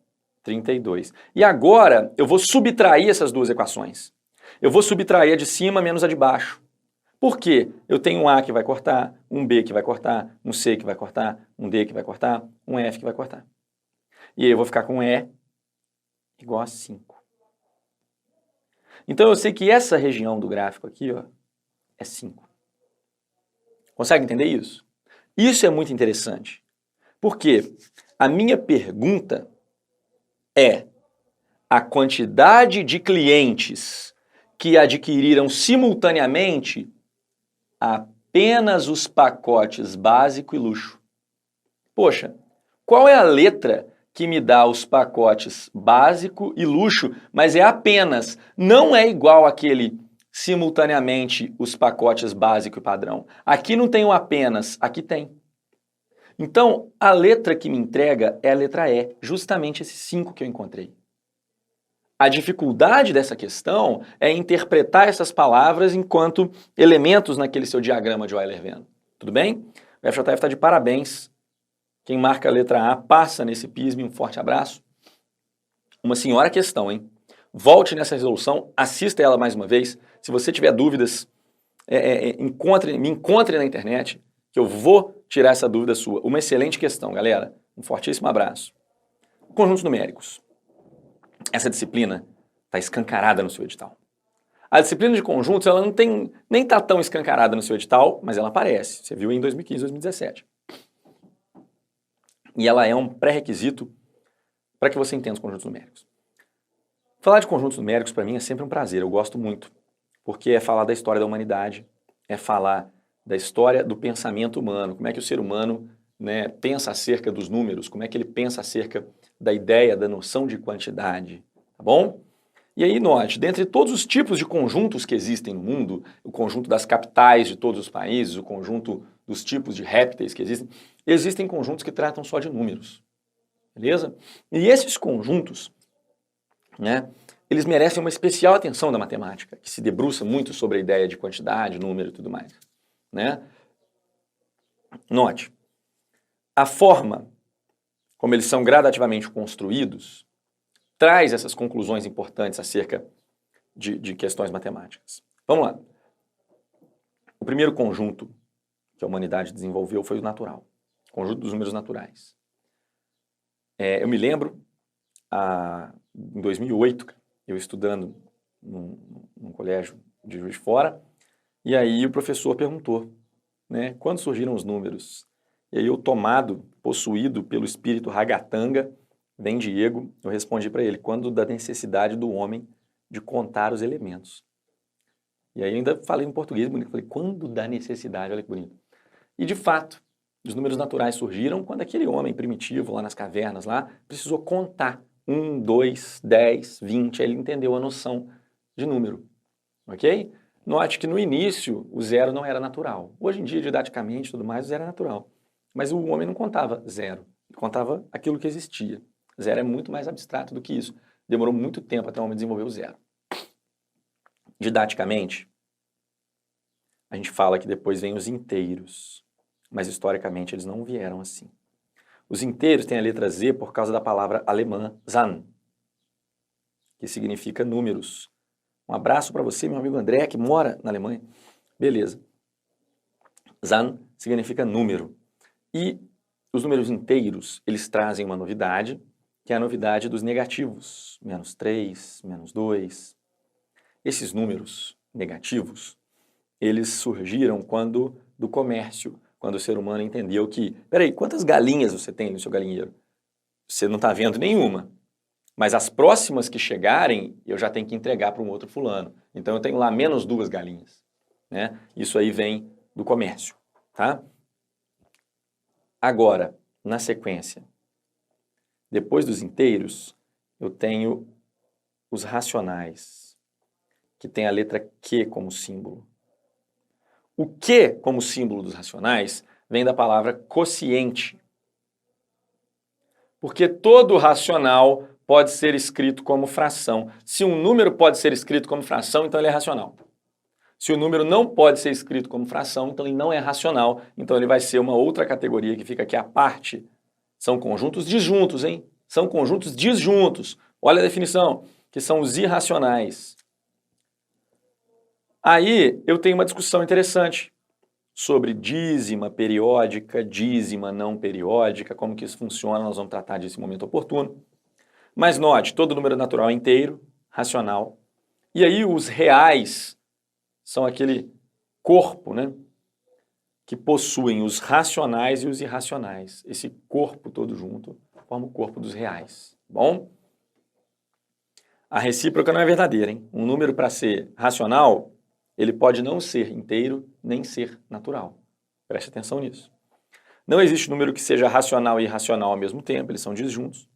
S1: 32. E agora eu vou subtrair essas duas equações. Eu vou subtrair a de cima menos a de baixo. Por quê? Eu tenho um A que vai cortar, um B que vai cortar, um C que vai cortar, um D que vai cortar, um F que vai cortar. E aí eu vou ficar com E igual a 5. Então eu sei que essa região do gráfico aqui, ó, é 5. Consegue entender isso? Isso é muito interessante. Porque a minha pergunta é a quantidade de clientes que adquiriram simultaneamente apenas os pacotes básico e luxo. Poxa, qual é a letra que me dá os pacotes básico e luxo, mas é apenas, não é igual àquele simultaneamente os pacotes básico e padrão. Aqui não tem o apenas, aqui tem. Então, a letra que me entrega é a letra E, justamente esse 5 que eu encontrei. A dificuldade dessa questão é interpretar essas palavras enquanto elementos naquele seu diagrama de Euler-Venn. Tudo bem? O FJF está de parabéns. Quem marca a letra A passa nesse PISM. Um forte abraço. Uma senhora questão, hein? Volte nessa resolução, assista ela mais uma vez. Se você tiver dúvidas, me encontre na internet, que eu vou tirar essa dúvida sua. Uma excelente questão, galera. Um fortíssimo abraço. Conjuntos numéricos. Essa disciplina está escancarada no seu edital. A disciplina de conjuntos, ela não tem, nem está tão escancarada no seu edital, mas ela aparece. Você viu em 2015, 2017. E ela é um pré-requisito para que você entenda os conjuntos numéricos. Falar de conjuntos numéricos, para mim, é sempre um prazer. Eu gosto muito, porque é falar da história da humanidade, é falar da história do pensamento humano, como é que o ser humano, né, pensa acerca dos números, como é que ele pensa acerca da ideia, da noção de quantidade, tá bom? E aí, note, dentre todos os tipos de conjuntos que existem no mundo, o conjunto das capitais de todos os países, o conjunto dos tipos de répteis que existem conjuntos que tratam só de números, beleza? E esses conjuntos, né, eles merecem uma especial atenção da matemática, que se debruça muito sobre a ideia de quantidade, número e tudo mais, né? Note, a forma como eles são gradativamente construídos traz essas conclusões importantes acerca de questões matemáticas. Vamos lá. O primeiro conjunto que a humanidade desenvolveu foi o natural, o conjunto dos números naturais. Eu me lembro, em 2008, eu estudando num colégio de Juiz de Fora, e aí o professor perguntou, né, quando surgiram os números? E aí eu, tomado, possuído pelo espírito ragatanga, vem Diego, eu respondi para ele, quando da necessidade do homem de contar os elementos. E aí ainda falei em português bonito, falei, quando da necessidade, olha que bonito. E de fato, Os números naturais surgiram quando aquele homem primitivo lá nas cavernas lá precisou contar 1, 2, 10, 20, aí ele entendeu a noção de número, ok? Note que no início o zero não era natural. Hoje em dia, didaticamente e tudo mais, o zero é natural. Mas o homem não contava zero, ele contava aquilo que existia. Zero é muito mais abstrato do que isso. Demorou muito tempo até o homem desenvolver o zero. Didaticamente, a gente fala que depois vem os inteiros, mas historicamente eles não vieram assim. Os inteiros têm a letra Z por causa da palavra alemã Zahl, que significa números. Um abraço para você, meu amigo André, que mora na Alemanha. Beleza. Zahl significa número. E os números inteiros, eles trazem uma novidade, que é a novidade dos negativos. -3, -2. Esses números negativos, eles surgiram do comércio, quando o ser humano entendeu que, peraí, quantas galinhas você tem no seu galinheiro? Você não está vendo nenhuma, mas as próximas que chegarem, eu já tenho que entregar para um outro fulano. Então eu tenho lá -2 galinhas, né? Isso aí vem do comércio, tá? Agora, na sequência, depois dos inteiros, eu tenho os racionais, que tem a letra Q como símbolo. O Q como símbolo dos racionais vem da palavra quociente. Porque todo racional pode ser escrito como fração. Se um número pode ser escrito como fração, então ele é racional. Se o número não pode ser escrito como fração, então ele não é racional. Então ele vai ser uma outra categoria que fica aqui à parte. São conjuntos disjuntos, hein? São conjuntos disjuntos. Olha a definição, que são os irracionais. Aí eu tenho uma discussão interessante sobre dízima periódica, dízima não periódica, como que isso funciona, nós vamos tratar disso em momento oportuno. Mas note, todo número natural é inteiro, racional. E aí os reais são aquele corpo, né, que possuem os racionais e os irracionais. Esse corpo todo junto forma o corpo dos reais. Bom? A recíproca não é verdadeira, hein? Um número para ser racional, ele pode não ser inteiro nem ser natural. Preste atenção nisso. Não existe número que seja racional e irracional ao mesmo tempo, eles são disjuntos.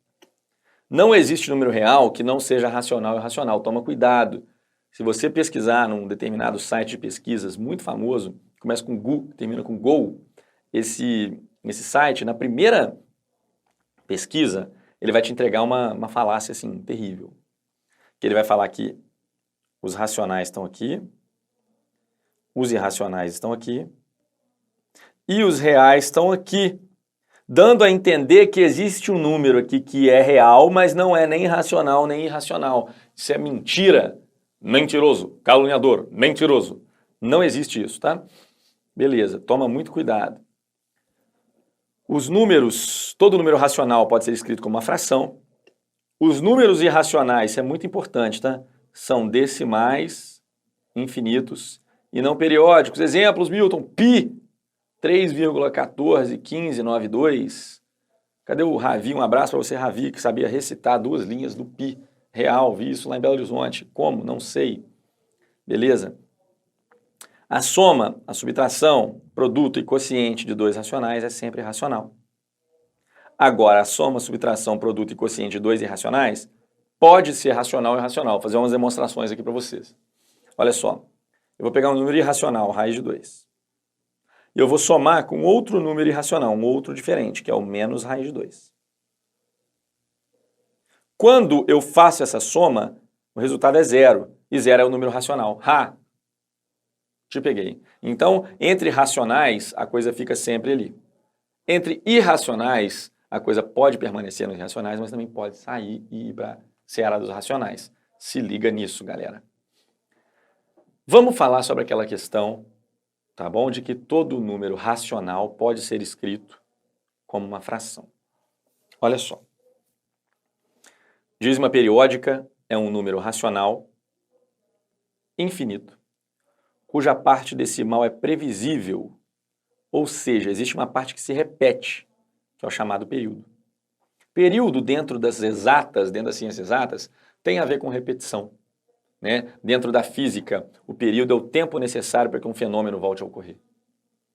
S1: Não existe número real que não seja racional e irracional. Toma cuidado. Se você pesquisar num determinado site de pesquisas muito famoso, começa com Gu, termina com Go, esse site, na primeira pesquisa, ele vai te entregar uma falácia assim, terrível. Que ele vai falar que os racionais estão aqui, os irracionais estão aqui, e os reais estão aqui, dando a entender que existe um número aqui que é real, mas não é nem racional nem irracional. Isso é mentira. Mentiroso, caluniador, mentiroso. Não existe isso, tá? Beleza, toma muito cuidado. Os números, todo número racional pode ser escrito como uma fração. Os números irracionais, isso é muito importante, tá? São decimais, infinitos e não periódicos. Exemplos, Milton, pi, 3,141592. Cadê o Ravi? Um abraço para você, Ravi, que sabia recitar 2 linhas do pi real. Vi isso lá em Belo Horizonte. Como? Não sei. Beleza? A soma, a subtração, produto e quociente de 2 racionais é sempre racional. Agora, a soma, subtração, produto e quociente de 2 irracionais pode ser racional e irracional. Vou fazer umas demonstrações aqui para vocês. Olha só. Eu vou pegar um número irracional, raiz de 2. E eu vou somar com outro número irracional, um outro diferente, que é o menos raiz de 2. Quando eu faço essa soma, o resultado é 0. E 0 é o número racional. Te peguei. Então, entre racionais, a coisa fica sempre ali. Entre irracionais, a coisa pode permanecer nos irracionais, mas também pode sair e ir para a seara dos racionais. Se liga nisso, galera. Vamos falar sobre aquela questão, tá bom? De que todo número racional pode ser escrito como uma fração. Olha só. Dízima periódica é um número racional infinito, cuja parte decimal é previsível, ou seja, existe uma parte que se repete, que é o chamado período. Período dentro das exatas, dentro das ciências exatas, tem a ver com repetição, né? Dentro da física, o período é o tempo necessário para que um fenômeno volte a ocorrer.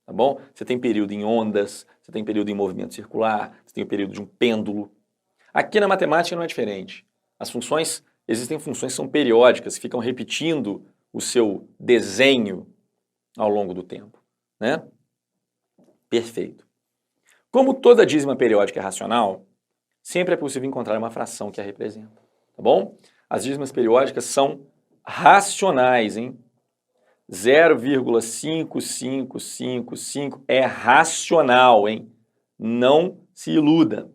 S1: tá bom? Você tem período em ondas, você tem período em movimento circular, você tem o período de um pêndulo. Aqui na matemática não é diferente. As funções, existem funções que são periódicas, que ficam repetindo o seu desenho ao longo do tempo, né? Perfeito. Como toda dízima periódica é racional, sempre é possível encontrar uma fração que a representa, tá bom? As dízimas periódicas são racionais, hein? 0,5555 é racional, hein? Não se iluda.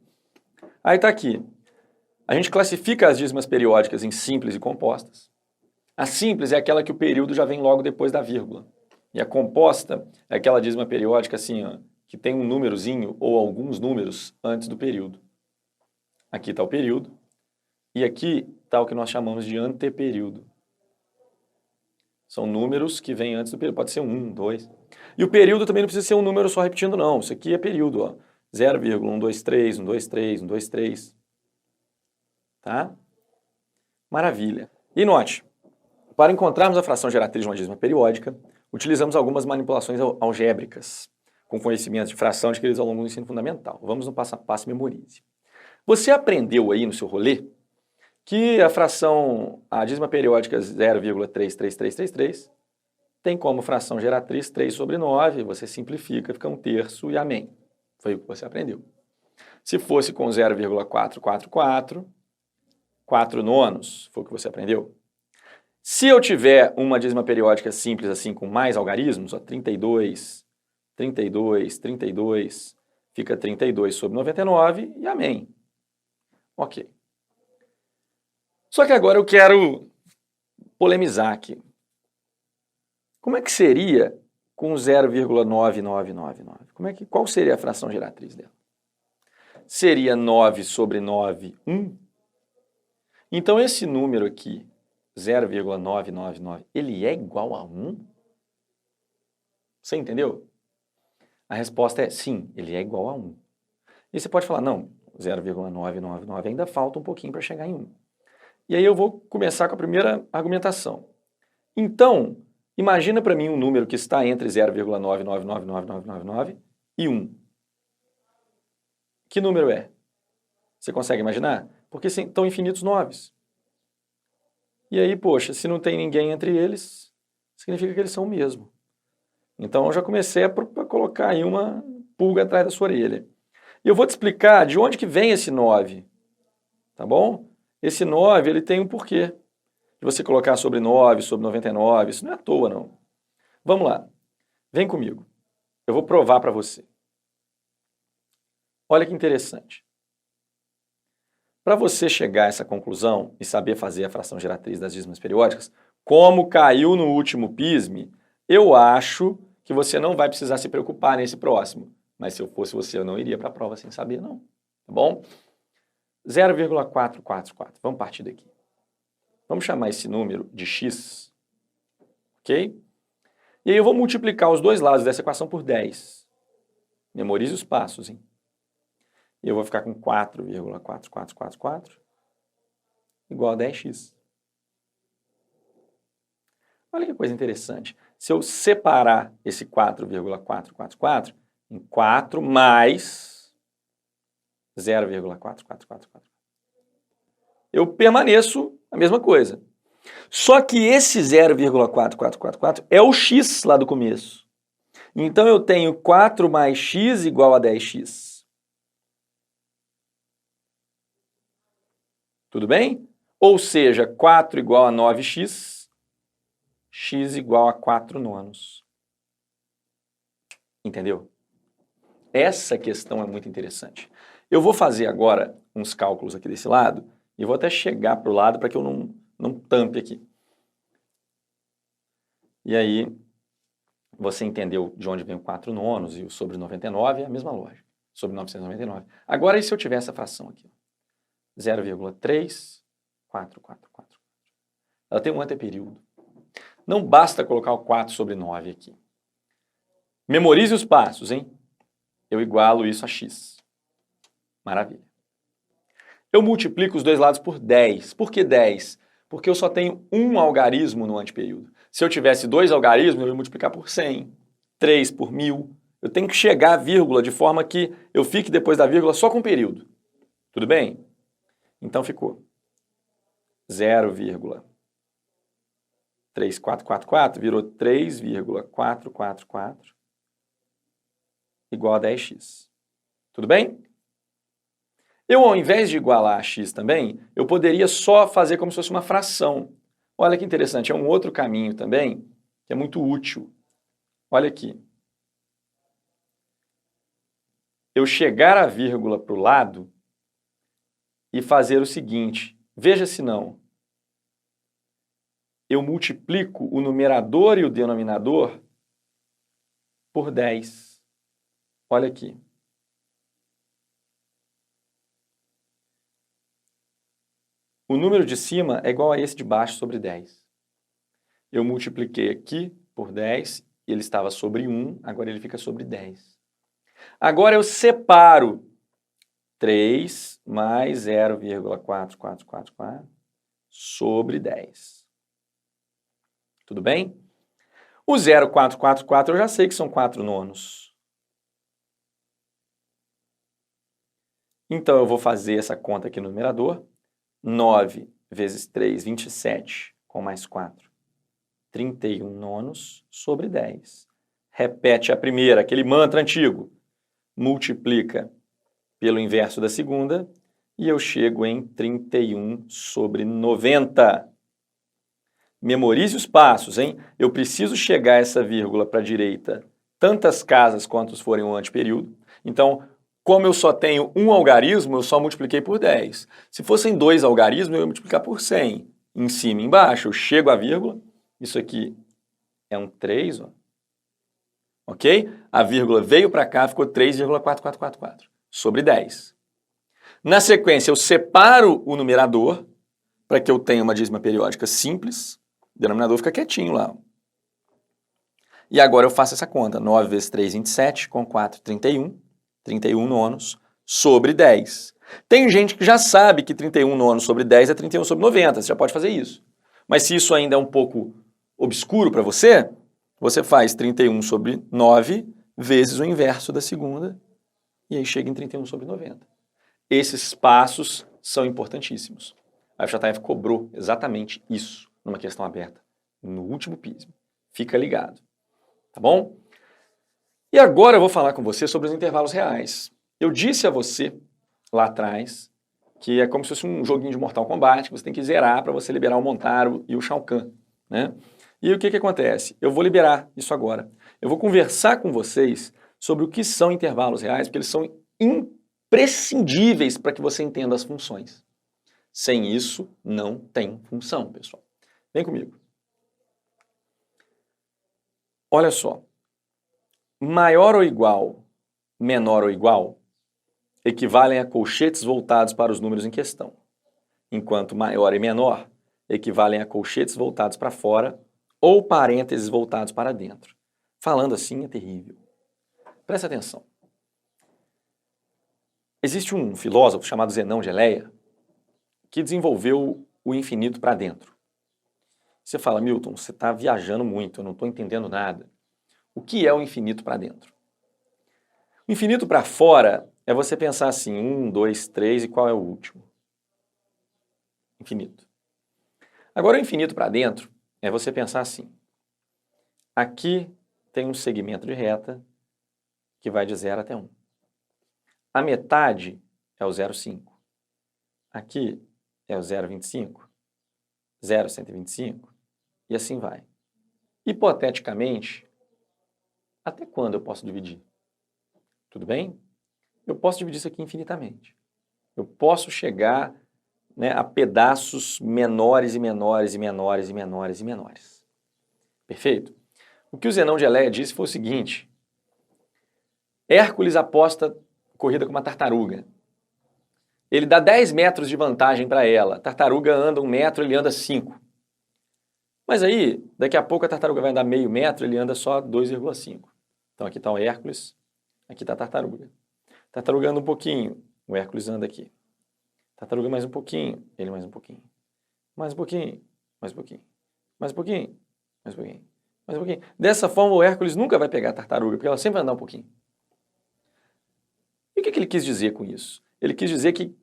S1: Aí tá aqui. A gente classifica as dízimas periódicas em simples e compostas. A simples é aquela que o período já vem logo depois da vírgula. E a composta é aquela dízima periódica assim, ó, que tem um númerozinho ou alguns números antes do período. Aqui está o período. E aqui está o que nós chamamos de anteperíodo. São números que vêm antes do período. Pode ser 1, 2. E o período também não precisa ser um número só repetindo, não. Isso aqui é período, ó. 0,123, 123, 123. Tá? Maravilha. E note, para encontrarmos a fração geratriz de uma dízima periódica, utilizamos algumas manipulações algébricas, com conhecimentos de fração adquiridos ao longo do ensino fundamental. Vamos no passo a passo e memorize. Você aprendeu aí no seu rolê que a dízima periódica 0,33333 tem como fração geratriz 3 sobre 9, você simplifica, fica 1/3 e amém. Foi o que você aprendeu. Se fosse com 0,444, 4 nonos, foi o que você aprendeu. Se eu tiver uma dízima periódica simples assim, com mais algarismos, ó, 32, 32, 32, fica 32 sobre 99 e amém. Ok. Só que agora eu quero polemizar aqui. Como é que seria com 0,9999? Qual seria a fração geratriz dela? Seria 9 sobre 9, 1? Então esse número aqui, 0,999, ele é igual a 1? Você entendeu? A resposta é sim, ele é igual a 1. E você pode falar, não, 0,999 ainda falta um pouquinho para chegar em 1. E aí eu vou começar com a primeira argumentação. Então, imagina para mim um número que está entre 0,9999999 e 1. Que número é? Você consegue imaginar? Porque estão infinitos 9s. E aí, poxa, se não tem ninguém entre eles, significa que eles são o mesmo. Então eu já comecei a colocar aí uma pulga atrás da sua orelha. E eu vou te explicar de onde que vem esse 9, tá bom? Esse 9, ele tem um porquê. De você colocar sobre 9, sobre 99, isso não é à toa, não. Vamos lá. Vem comigo. Eu vou provar para você. Olha que interessante. Para você chegar a essa conclusão e saber fazer a fração geratriz das dízimas periódicas, como caiu no último PISME, eu acho que você não vai precisar se preocupar nesse próximo. Mas se eu fosse você, eu não iria para a prova sem saber, não. Tá bom? 0,444. Vamos partir daqui. Vamos chamar esse número de x. Ok? E aí eu vou multiplicar os dois lados dessa equação por 10. Memorize os passos, hein? E eu vou ficar com 4,4444 igual a 10x. Olha que coisa interessante. Se eu separar esse 4,444 em 4 mais 0,4444, eu permaneço a mesma coisa. Só que esse 0,4444 é o x lá do começo. Então eu tenho 4 mais x igual a 10x. Tudo bem? Ou seja, 4 igual a 9x, x igual a 4 nonos. Entendeu? Essa questão é muito interessante. Eu vou fazer agora uns cálculos aqui desse lado e vou até chegar para o lado para que eu não tampe aqui. E aí, você entendeu de onde vem o 4 nonos e o sobre 99 é a mesma lógica. Sobre 999. Agora, e se eu tiver essa fração aqui? 0,3444. Ela tem um anteperíodo. Não basta colocar o 4 sobre 9 aqui. Memorize os passos, hein? Eu igualo isso a x. Maravilha. Eu multiplico os dois lados por 10. Por que 10? Porque eu só tenho um algarismo no anteperíodo. Se eu tivesse 2 algarismos, eu ia multiplicar por 100, 3 por 1000. Eu tenho que chegar à vírgula de forma que eu fique depois da vírgula só com o período. Tudo bem? Então ficou 0,3444 virou 3,444 igual a 10x. Tudo bem? Eu, ao invés de igualar a x também, eu poderia só fazer como se fosse uma fração. Olha que interessante, é um outro caminho também que é muito útil. Olha aqui. Eu chegar a vírgula para o lado e fazer o seguinte, veja se não. Eu multiplico o numerador e o denominador por 10. Olha aqui. O número de cima é igual a esse de baixo sobre 10. Eu multipliquei aqui por 10, e ele estava sobre 1, agora ele fica sobre 10. Agora eu separo 3 mais 0,4444 sobre 10. Tudo bem? O 0,444 eu já sei que são 4 nonos. Então eu vou fazer essa conta aqui no numerador. 9 vezes 3, 27, com mais 4, 31 nonos sobre 10. Repete a primeira, aquele mantra antigo. Multiplica pelo inverso da segunda e eu chego em 31 sobre 90. Memorize os passos, hein? Eu preciso chegar essa vírgula para a direita tantas casas quantos forem o anteperíodo. Então, como eu só tenho um algarismo, eu só multipliquei por 10. Se fossem 2 algarismos, eu ia multiplicar por 100. Em cima e embaixo, eu chego à vírgula. Isso aqui é um 3, ó. Ok? A vírgula veio para cá, ficou 3,4444 sobre 10. Na sequência, eu separo o numerador para que eu tenha uma dízima periódica simples. O denominador fica quietinho lá. E agora eu faço essa conta. 9 vezes 3, 27, com 4, 31. 31 nonos sobre 10. Tem gente que já sabe que 31 nonos sobre 10 é 31 sobre 90, você já pode fazer isso. Mas se isso ainda é um pouco obscuro para você, você faz 31 sobre 9 vezes o inverso da segunda, e aí chega em 31 sobre 90. Esses passos são importantíssimos. A FJF cobrou exatamente isso numa questão aberta, no último PISM. Fica ligado, tá bom? E agora eu vou falar com você sobre os intervalos reais. Eu disse a você lá atrás que é como se fosse um joguinho de Mortal Kombat, que você tem que zerar para você liberar o Montaro e o Shao Kahn, né? E o que acontece? Eu vou liberar isso agora. Eu vou conversar com vocês sobre o que são intervalos reais, porque eles são imprescindíveis para que você entenda as funções. Sem isso, não tem função, pessoal. Vem comigo. Olha só. Maior ou igual, menor ou igual, equivalem a colchetes voltados para os números em questão, enquanto maior e menor equivalem a colchetes voltados para fora ou parênteses voltados para dentro. Falando assim é terrível. Presta atenção. Existe um filósofo chamado Zenão de Eleia que desenvolveu o infinito para dentro. Você fala, Milton, você está viajando muito, eu não estou entendendo nada. O que é o infinito para dentro? O infinito para fora é você pensar assim, 1, 2, 3 e qual é o último? Infinito. Agora o infinito para dentro é você pensar assim, aqui tem um segmento de reta que vai de 0 até 1. A metade é o 0,5. Aqui é o 0,25, 0,125 e assim vai. Hipoteticamente, até quando eu posso dividir? Tudo bem? Eu posso dividir isso aqui infinitamente. Eu posso chegar, né, a pedaços menores e menores e menores e menores e menores. Perfeito? O que o Zenão de Eleia disse foi o seguinte: Hércules aposta corrida com uma tartaruga. Ele dá 10 metros de vantagem para ela. A tartaruga anda 1 metro, ele anda 5. Mas aí, daqui a pouco a tartaruga vai andar meio metro, ele anda só 2,5. Então aqui está o Hércules, aqui está a tartaruga. A tartaruga anda um pouquinho, o Hércules anda aqui. Tartaruga mais um pouquinho, ele mais um pouquinho. Mais um pouquinho, mais um pouquinho. Mais um pouquinho, mais um pouquinho. Mais um pouquinho. Dessa forma, o Hércules nunca vai pegar a tartaruga, porque ela sempre vai andar um pouquinho. E o que ele quis dizer com isso? Ele quis dizer que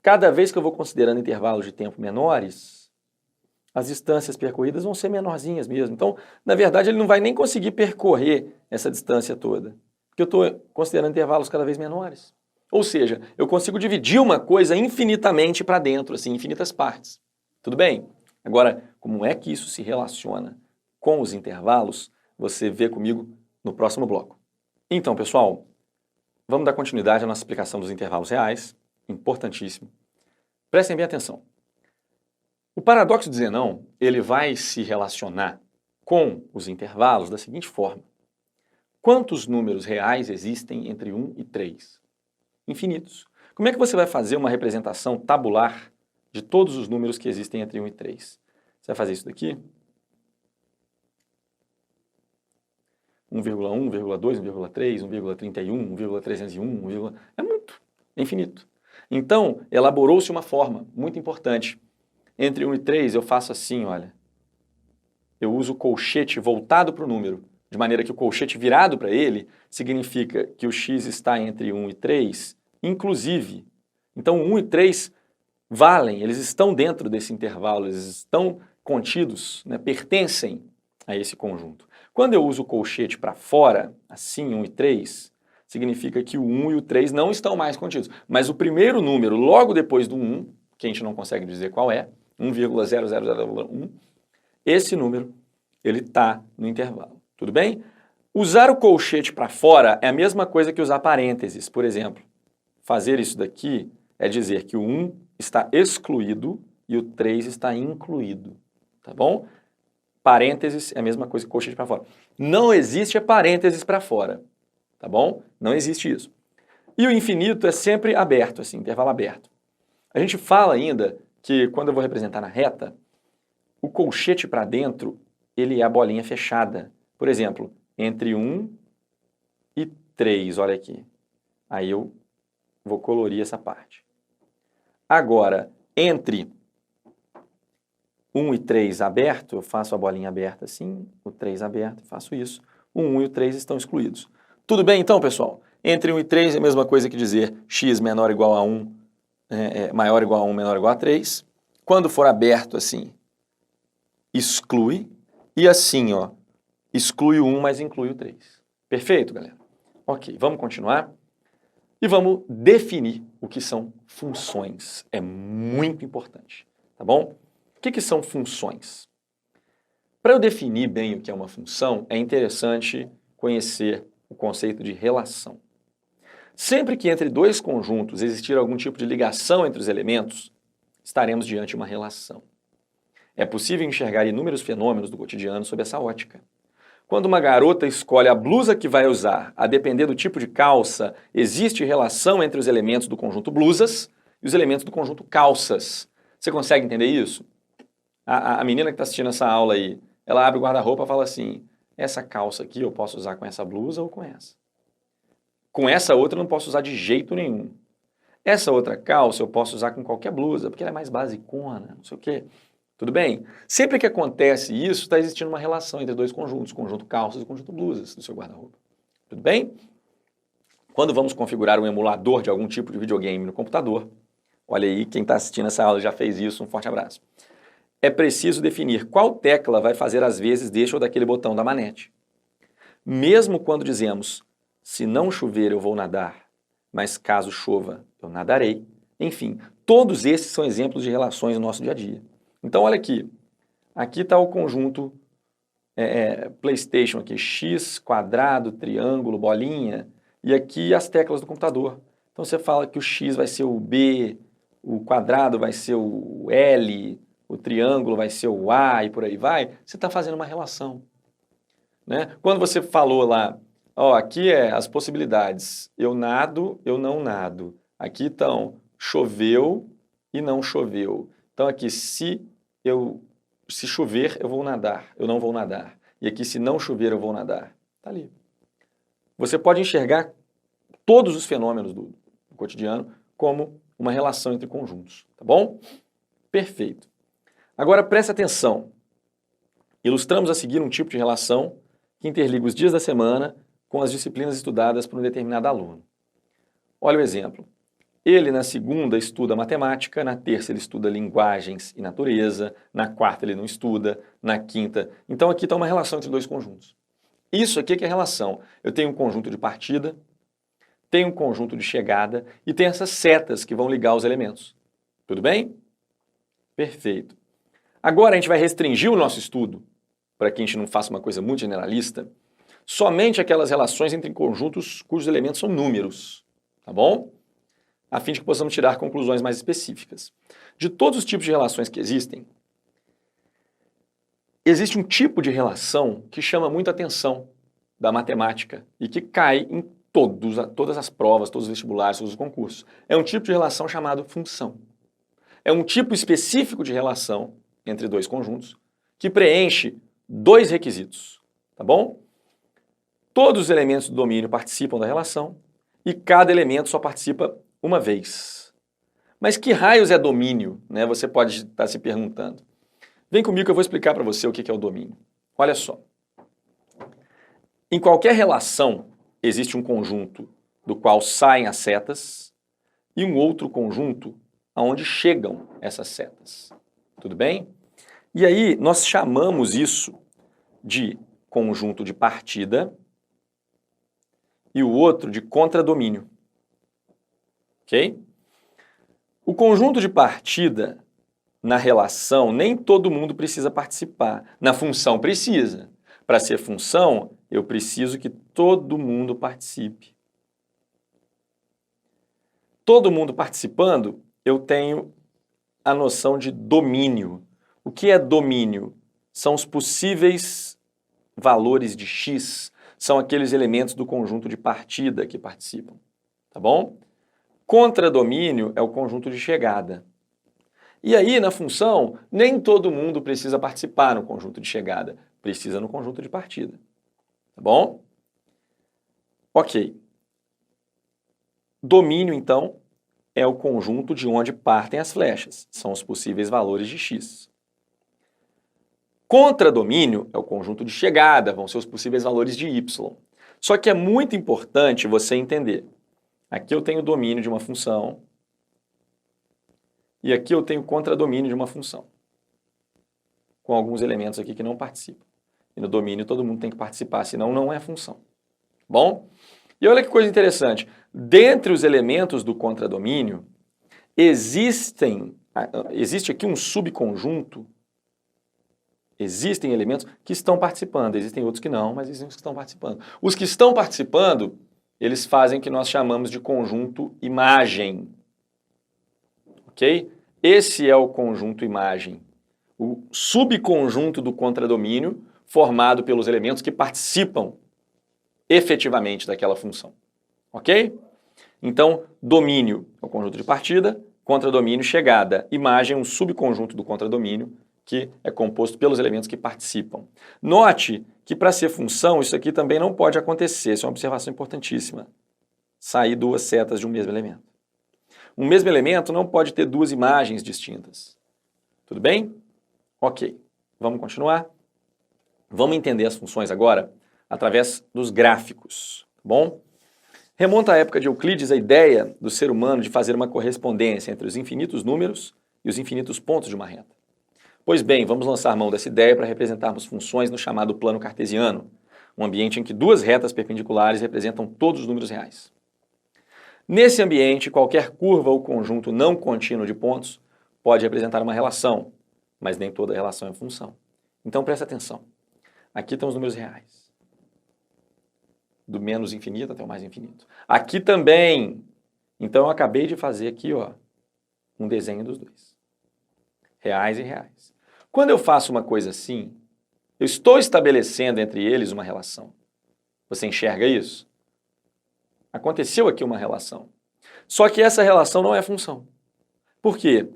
S1: cada vez que eu vou considerando intervalos de tempo menores, as distâncias percorridas vão ser menorzinhas mesmo. Então, na verdade, ele não vai nem conseguir percorrer essa distância toda, porque eu estou considerando intervalos cada vez menores. Ou seja, eu consigo dividir uma coisa infinitamente para dentro, assim, infinitas partes. Tudo bem? Agora, como é que isso se relaciona com os intervalos, você vê comigo no próximo bloco. Então, pessoal, vamos dar continuidade à nossa explicação dos intervalos reais, importantíssimo. Prestem bem atenção. O paradoxo de Zenão, ele vai se relacionar com os intervalos da seguinte forma. Quantos números reais existem entre 1 e 3? Infinitos. Como é que você vai fazer uma representação tabular de todos os números que existem entre 1 e 3? Você vai fazer isso daqui? 1,1, 1,2, 1,3, 1,31, 1,301, é muito, é infinito. Então, elaborou-se uma forma muito importante. Entre 1 e 3 eu faço assim, olha. Eu uso o colchete voltado para o número, de maneira que o colchete virado para ele significa que o x está entre 1 e 3, inclusive. Então, 1 e 3 valem, eles estão dentro desse intervalo, eles estão contidos, né, pertencem a esse conjunto. Quando eu uso o colchete para fora, assim, 1 e 3, significa que o 1 e o 3 não estão mais contidos. Mas o primeiro número, logo depois do 1, que a gente não consegue dizer qual é, 1,00001, esse número, ele está no intervalo. Tudo bem? Usar o colchete para fora é a mesma coisa que usar parênteses. Por exemplo, fazer isso daqui é dizer que o 1 está excluído e o 3 está incluído. Tá bom? Parênteses é a mesma coisa que colchete para fora. Não existe parênteses para fora. Tá bom? Não existe isso. E o infinito é sempre aberto, assim, intervalo aberto. A gente fala ainda que quando eu vou representar na reta, o colchete para dentro, ele é a bolinha fechada. Por exemplo, entre 1 e 3, olha aqui. Aí eu vou colorir essa parte. Agora, entre 1 e 3 aberto, eu faço a bolinha aberta assim, o 3 aberto, faço isso. O 1 e o 3 estão excluídos. Tudo bem então, pessoal? Entre 1 e 3 é a mesma coisa que dizer x menor ou igual a 1, maior ou igual a 1, menor ou igual a 3. Quando for aberto assim, exclui. E assim, ó, exclui o 1, mas inclui o 3. Perfeito, galera? Ok, vamos continuar. E vamos definir o que são funções. É muito importante, tá bom? O que são funções? Para eu definir bem o que é uma função, é interessante conhecer o conceito de relação. Sempre que entre dois conjuntos existir algum tipo de ligação entre os elementos, estaremos diante de uma relação. É possível enxergar inúmeros fenômenos do cotidiano sob essa ótica. Quando uma garota escolhe a blusa que vai usar, a depender do tipo de calça, existe relação entre os elementos do conjunto blusas e os elementos do conjunto calças. Você consegue entender isso? A menina que está assistindo essa aula aí, ela abre o guarda-roupa e fala assim, essa calça aqui eu posso usar com essa blusa ou com essa? Com essa outra eu não posso usar de jeito nenhum. Essa outra calça eu posso usar com qualquer blusa, porque ela é mais basicona, não sei o quê. Tudo bem? Sempre que acontece isso, está existindo uma relação entre dois conjuntos, conjunto calças e conjunto blusas do seu guarda-roupa. Tudo bem? Quando vamos configurar um emulador de algum tipo de videogame no computador, olha aí, quem está assistindo essa aula já fez isso, um forte abraço. É preciso definir qual tecla vai fazer as vezes deste ou daquele botão da manete. Mesmo quando dizemos, se não chover eu vou nadar, mas caso chova eu nadarei, enfim, todos esses são exemplos de relações no nosso dia a dia. Então, olha aqui. Aqui está o conjunto PlayStation, aqui, x, quadrado, triângulo, bolinha, e aqui as teclas do computador. Então, você fala que o x vai ser o B, o quadrado vai ser o L, o triângulo vai ser o A e por aí vai. Você está fazendo uma relação. Né? Quando você falou lá, ó, aqui é as possibilidades. Eu nado, eu não nado. Aqui estão choveu e não choveu. Então aqui, se chover, eu vou nadar, eu não vou nadar. E aqui, se não chover, eu vou nadar. Está ali. Você pode enxergar todos os fenômenos do cotidiano como uma relação entre conjuntos, tá bom? Perfeito. Agora preste atenção. Ilustramos a seguir um tipo de relação que interliga os dias da semana com as disciplinas estudadas por um determinado aluno. Olha o exemplo. Ele, na segunda, estuda matemática, na terça ele estuda linguagens e natureza, na quarta ele não estuda, na quinta... Então aqui está uma relação entre dois conjuntos. Isso aqui que é relação. Eu tenho um conjunto de partida, tenho um conjunto de chegada e tem essas setas que vão ligar os elementos. Tudo bem? Perfeito. Agora a gente vai restringir o nosso estudo, para que a gente não faça uma coisa muito generalista, somente aquelas relações entre conjuntos cujos elementos são números, tá bom? A fim de que possamos tirar conclusões mais específicas. De todos os tipos de relações que existem, existe um tipo de relação que chama muita atenção da matemática e que cai em todas as provas, todos os vestibulares, todos os concursos. É um tipo de relação chamado função. É um tipo específico de relação entre dois conjuntos que preenche dois requisitos, tá bom? Todos os elementos do domínio participam da relação e cada elemento só participa uma vez. Mas que raios é domínio, né? Você pode estar se perguntando. Vem comigo que eu vou explicar para você o que é o domínio. Olha só. Em qualquer relação, existe um conjunto do qual saem as setas e um outro conjunto aonde chegam essas setas. Tudo bem? E aí, nós chamamos isso de conjunto de partida e o outro de contradomínio. Ok? O conjunto de partida, na relação, nem todo mundo precisa participar. Na função, precisa. Para ser função, eu preciso que todo mundo participe. Todo mundo participando, eu tenho a noção de domínio. O que é domínio? São os possíveis valores de x, são aqueles elementos do conjunto de partida que participam. Tá bom? Contradomínio é o conjunto de chegada. E aí, na função, nem todo mundo precisa participar no conjunto de chegada. Precisa no conjunto de partida. Tá bom? Ok. Domínio, então, é o conjunto de onde partem as flechas. São os possíveis valores de x. Contradomínio é o conjunto de chegada, vão ser os possíveis valores de y. Só que é muito importante você entender. Aqui eu tenho domínio de uma função e aqui eu tenho contradomínio de uma função, com alguns elementos aqui que não participam. E no domínio todo mundo tem que participar, senão não é função. Bom? E olha que coisa interessante. Dentre os elementos do contradomínio, existe aqui um subconjunto. Existem elementos que estão participando, existem outros que não, mas existem os que estão participando. Os que estão participando, eles fazem o que nós chamamos de conjunto imagem. Ok? Esse é o conjunto imagem. O subconjunto do contradomínio formado pelos elementos que participam efetivamente daquela função. Ok? Então, domínio é o conjunto de partida, contradomínio, chegada. Imagem é um subconjunto do contradomínio que é composto pelos elementos que participam. Note que para ser função, isso aqui também não pode acontecer. Isso é uma observação importantíssima. Sair duas setas de um mesmo elemento. Um mesmo elemento não pode ter duas imagens distintas. Tudo bem? Ok. Vamos continuar? Vamos entender as funções agora através dos gráficos. Tá bom? Remonta à época de Euclides a ideia do ser humano de fazer uma correspondência entre os infinitos números e os infinitos pontos de uma reta. Pois bem, vamos lançar mão dessa ideia para representarmos funções no chamado plano cartesiano, um ambiente em que duas retas perpendiculares representam todos os números reais. Nesse ambiente, qualquer curva ou conjunto não contínuo de pontos pode representar uma relação, mas nem toda relação é função. Então presta atenção. Aqui estão os números reais. Do menos infinito até o mais infinito. Aqui também. Então eu acabei de fazer aqui, ó, um desenho dos dois. Reais e reais. Quando eu faço uma coisa assim, eu estou estabelecendo entre eles uma relação. Você enxerga isso? Aconteceu aqui uma relação. Só que essa relação não é função. Por quê?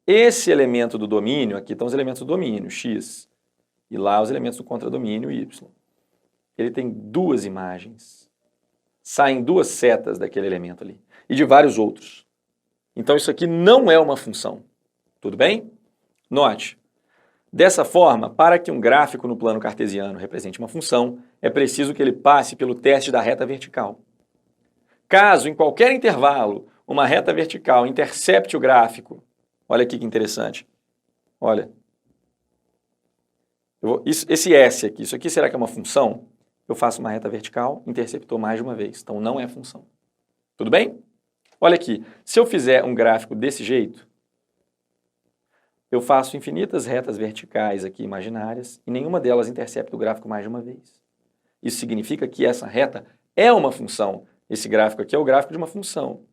S1: Esse elemento do domínio, aqui estão os elementos do domínio, x, e lá os elementos do contradomínio, y. Ele tem duas imagens. Saem duas setas daquele elemento ali. E de vários outros. Então isso aqui não é uma função. Tudo bem? Note. Dessa forma, para que um gráfico no plano cartesiano represente uma função, é preciso que ele passe pelo teste da reta vertical. Caso, em qualquer intervalo, uma reta vertical intercepte o gráfico, olha aqui que interessante, olha, esse S aqui, isso aqui será que é uma função? Eu faço uma reta vertical, interceptou mais de uma vez, então não é função. Tudo bem? Olha aqui, se eu fizer um gráfico desse jeito, eu faço infinitas retas verticais aqui imaginárias e nenhuma delas intercepta o gráfico mais de uma vez. Isso significa que essa reta é uma função. Esse gráfico aqui é o gráfico de uma função.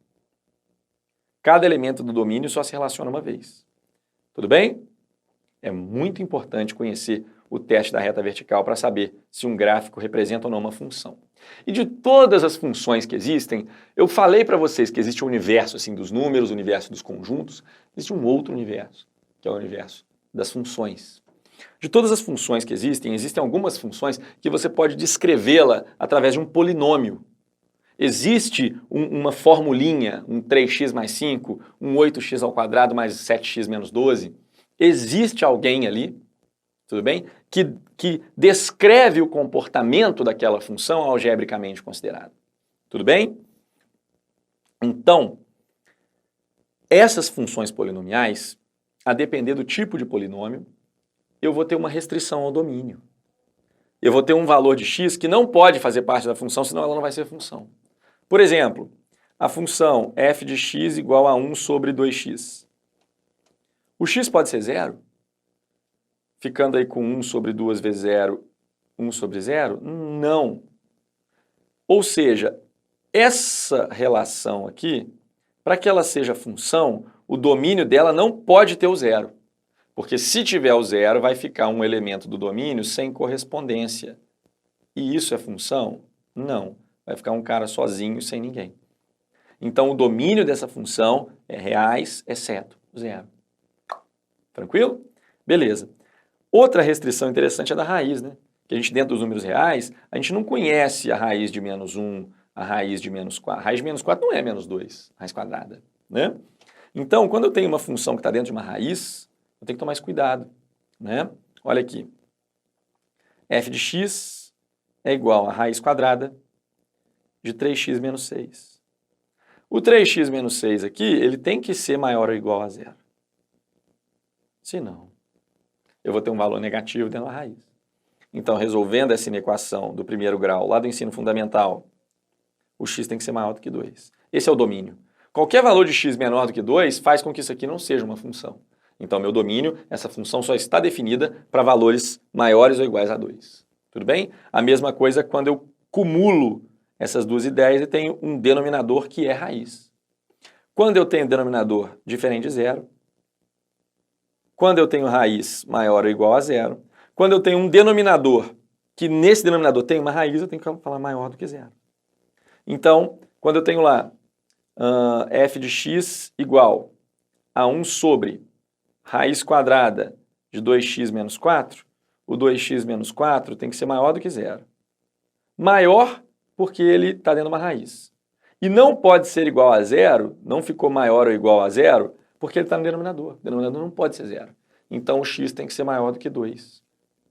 S1: Cada elemento do domínio só se relaciona uma vez. Tudo bem? É muito importante conhecer o teste da reta vertical para saber se um gráfico representa ou não uma função. E de todas as funções que existem, eu falei para vocês que existe o universo assim, dos números, o universo dos conjuntos, existe um outro universo, que é o universo das funções. De todas as funções que existem algumas funções que você pode descrevê-la através de um polinômio. Existe uma formulinha, um 3x mais 5, um 8x ao quadrado mais 7x menos 12. Existe alguém ali, tudo bem, que descreve o comportamento daquela função algebricamente considerada. Tudo bem? Então, essas funções polinomiais, a depender do tipo de polinômio, eu vou ter uma restrição ao domínio. Eu vou ter um valor de x que não pode fazer parte da função, senão ela não vai ser função. Por exemplo, a função f de x igual a 1 sobre 2x. O x pode ser zero? Ficando aí com 1 sobre 2 vezes 0, 1 sobre 0? Não. Ou seja, essa relação aqui, para que ela seja função, o domínio dela não pode ter o zero. Porque se tiver o zero, vai ficar um elemento do domínio sem correspondência. E isso é função? Não. Vai ficar um cara sozinho, sem ninguém. Então, o domínio dessa função é reais, exceto zero. Tranquilo? Beleza. Outra restrição interessante é da raiz, né? Que a gente, dentro dos números reais, a gente não conhece a raiz de menos 1, a raiz de menos 4. A raiz de menos 4 não é menos 2, raiz quadrada, né? Então, quando eu tenho uma função que está dentro de uma raiz, eu tenho que tomar mais cuidado, né? Olha aqui. F de x é igual a raiz quadrada de 3x menos 6. O 3x menos 6 aqui, ele tem que ser maior ou igual a zero. Se não, eu vou ter um valor negativo dentro da raiz. Então, resolvendo essa inequação do primeiro grau, lá do ensino fundamental, o x tem que ser maior do que 2. Esse é o domínio. Qualquer valor de x menor do que 2 faz com que isso aqui não seja uma função. Então, meu domínio, essa função só está definida para valores maiores ou iguais a 2. Tudo bem? A mesma coisa quando eu cumulo essas duas ideias e tenho um denominador que é raiz. Quando eu tenho denominador diferente de zero, quando eu tenho raiz maior ou igual a zero, quando eu tenho um denominador que nesse denominador tem uma raiz, eu tenho que falar maior do que zero. Então, quando eu tenho lá f de x igual a 1 sobre raiz quadrada de 2x menos 4, o 2x menos 4 tem que ser maior do que zero. Maior porque ele está dentro de uma raiz. E não pode ser igual a zero, não ficou maior ou igual a zero, porque ele está no denominador. O denominador não pode ser zero. Então o x tem que ser maior do que 2.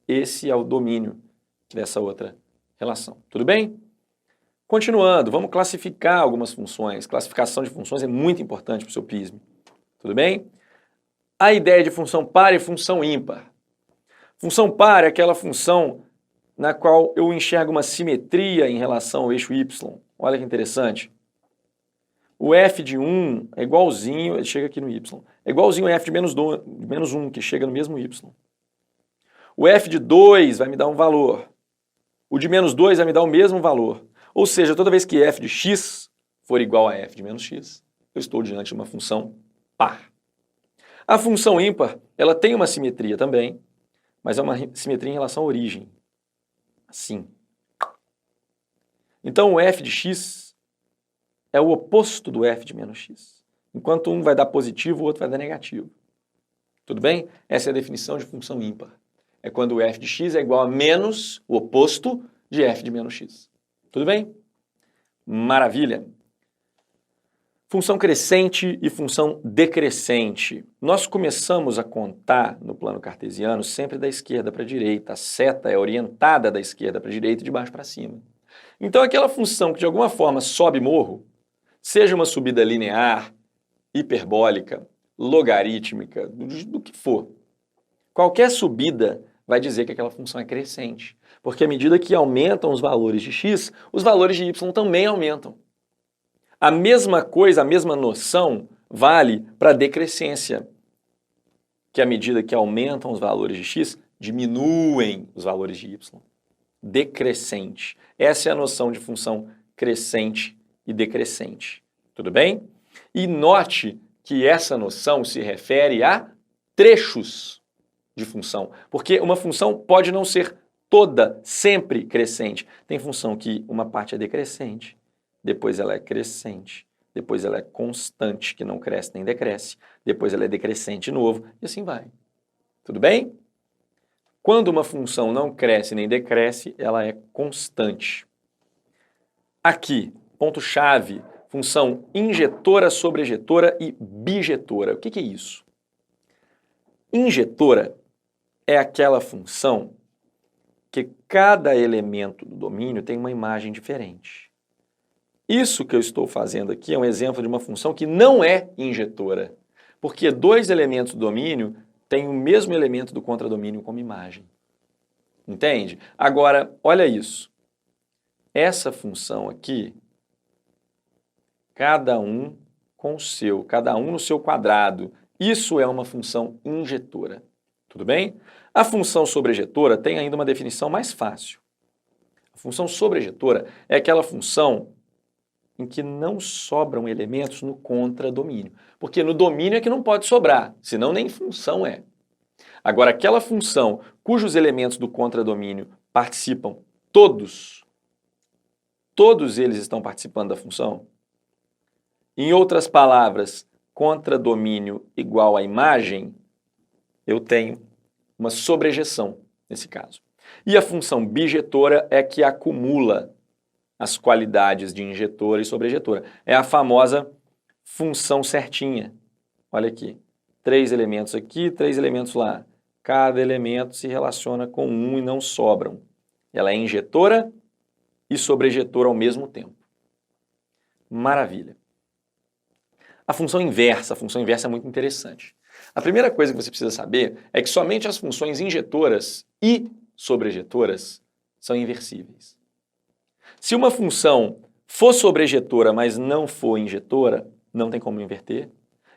S1: Esse é o domínio dessa outra relação. Tudo bem? Continuando, vamos classificar algumas funções. Classificação de funções é muito importante para o seu PISM. Tudo bem? A ideia de função par e função ímpar. Função par é aquela função na qual eu enxergo uma simetria em relação ao eixo y. Olha que interessante. O f de 1 é igualzinho, ele chega aqui no y, é igualzinho ao f de menos 1, que chega no mesmo y. O f de 2 vai me dar um valor. O de menos 2 vai me dar o mesmo valor. Ou seja, toda vez que f de x for igual a f de menos x, eu estou diante de uma função par. A função ímpar, ela tem uma simetria também, mas é uma simetria em relação à origem. Assim. Então o f de x é o oposto do f de menos x. Enquanto um vai dar positivo, o outro vai dar negativo. Tudo bem? Essa é a definição de função ímpar. É quando o f de x é igual a menos o oposto de f de menos x. Tudo bem? Maravilha! Função crescente e função decrescente. Nós começamos a contar no plano cartesiano sempre da esquerda para a direita. A seta é orientada da esquerda para a direita e de baixo para cima. Então aquela função que de alguma forma sobe morro, seja uma subida linear, hiperbólica, logarítmica, do que for, qualquer subida vai dizer que aquela função é crescente. Porque à medida que aumentam os valores de x, os valores de y também aumentam. A mesma coisa, a mesma noção vale para a decrescência, que à medida que aumentam os valores de x, diminuem os valores de y. Decrescente. Essa é a noção de função crescente e decrescente. Tudo bem? E note que essa noção se refere a trechos de função, porque uma função pode não ser toda sempre crescente. Tem função que uma parte é decrescente, depois ela é crescente, depois ela é constante, que não cresce nem decresce, depois ela é decrescente de novo, e assim vai. Tudo bem? Quando uma função não cresce nem decresce, ela é constante. Aqui, ponto-chave, função injetora, sobrejetora e bijetora. O que é isso? Injetora é aquela função que cada elemento do domínio tem uma imagem diferente. Isso que eu estou fazendo aqui é um exemplo de uma função que não é injetora, porque dois elementos do domínio têm o mesmo elemento do contradomínio como imagem. Entende? Agora, olha isso. Essa função aqui, cada um com o seu, cada um no seu quadrado, isso é uma função injetora. Tudo bem? A função sobrejetora tem ainda uma definição mais fácil. A função sobrejetora é aquela função em que não sobram elementos no contradomínio. Porque no domínio é que não pode sobrar, senão nem função é. Agora, aquela função cujos elementos do contradomínio participam todos eles estão participando da função. Em outras palavras, contradomínio igual a imagem, eu tenho uma sobrejeção nesse caso. E a função bijetora é que acumula as qualidades de injetora e sobrejetora. É a famosa função certinha. Olha aqui, 3 elementos aqui, 3 elementos lá. Cada elemento se relaciona com um e não sobram. Ela é injetora e sobrejetora ao mesmo tempo. Maravilha. A função inversa é muito interessante. A primeira coisa que você precisa saber é que somente as funções injetoras e sobrejetoras são inversíveis. Se uma função for sobrejetora, mas não for injetora, não tem como inverter.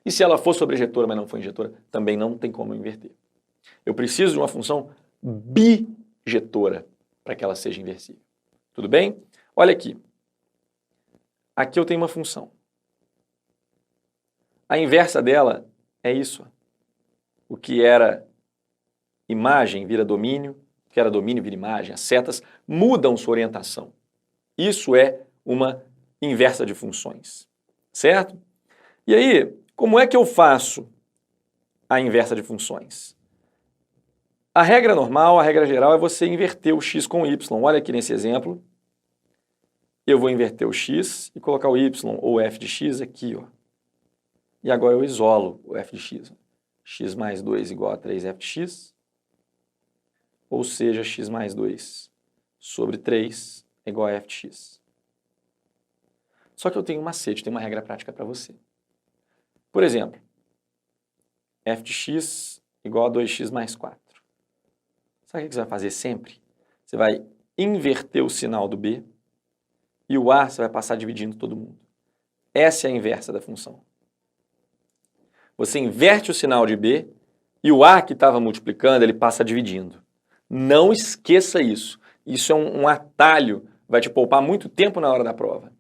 S1: E se ela for sobrejetora, mas não for injetora, também não tem como inverter. Eu preciso de uma função bijetora para que ela seja inversível. Tudo bem? Olha aqui. Aqui eu tenho uma função. A inversa dela é isso. O que era imagem vira domínio, o que era domínio vira imagem. As setas mudam sua orientação. Isso é uma inversa de funções, certo? E aí, como é que eu faço a inversa de funções? A regra normal, a regra geral é você inverter o x com o y. Olha aqui nesse exemplo. Eu vou inverter o x e colocar o y, ou f de x, aqui, ó. E agora eu isolo o f de x. X mais 2 igual a 3f de x, ou seja, x mais 2 sobre 3 é igual a f de x. Só que eu tenho um macete, tenho uma regra prática para você. Por exemplo, f de x igual a 2x mais 4. Sabe o que você vai fazer sempre? Você vai inverter o sinal do b e o a você vai passar dividindo todo mundo. Essa é a inversa da função. Você inverte o sinal de b e o a que estava multiplicando, ele passa dividindo. Não esqueça isso. Isso é um atalho, vai te poupar muito tempo na hora da prova.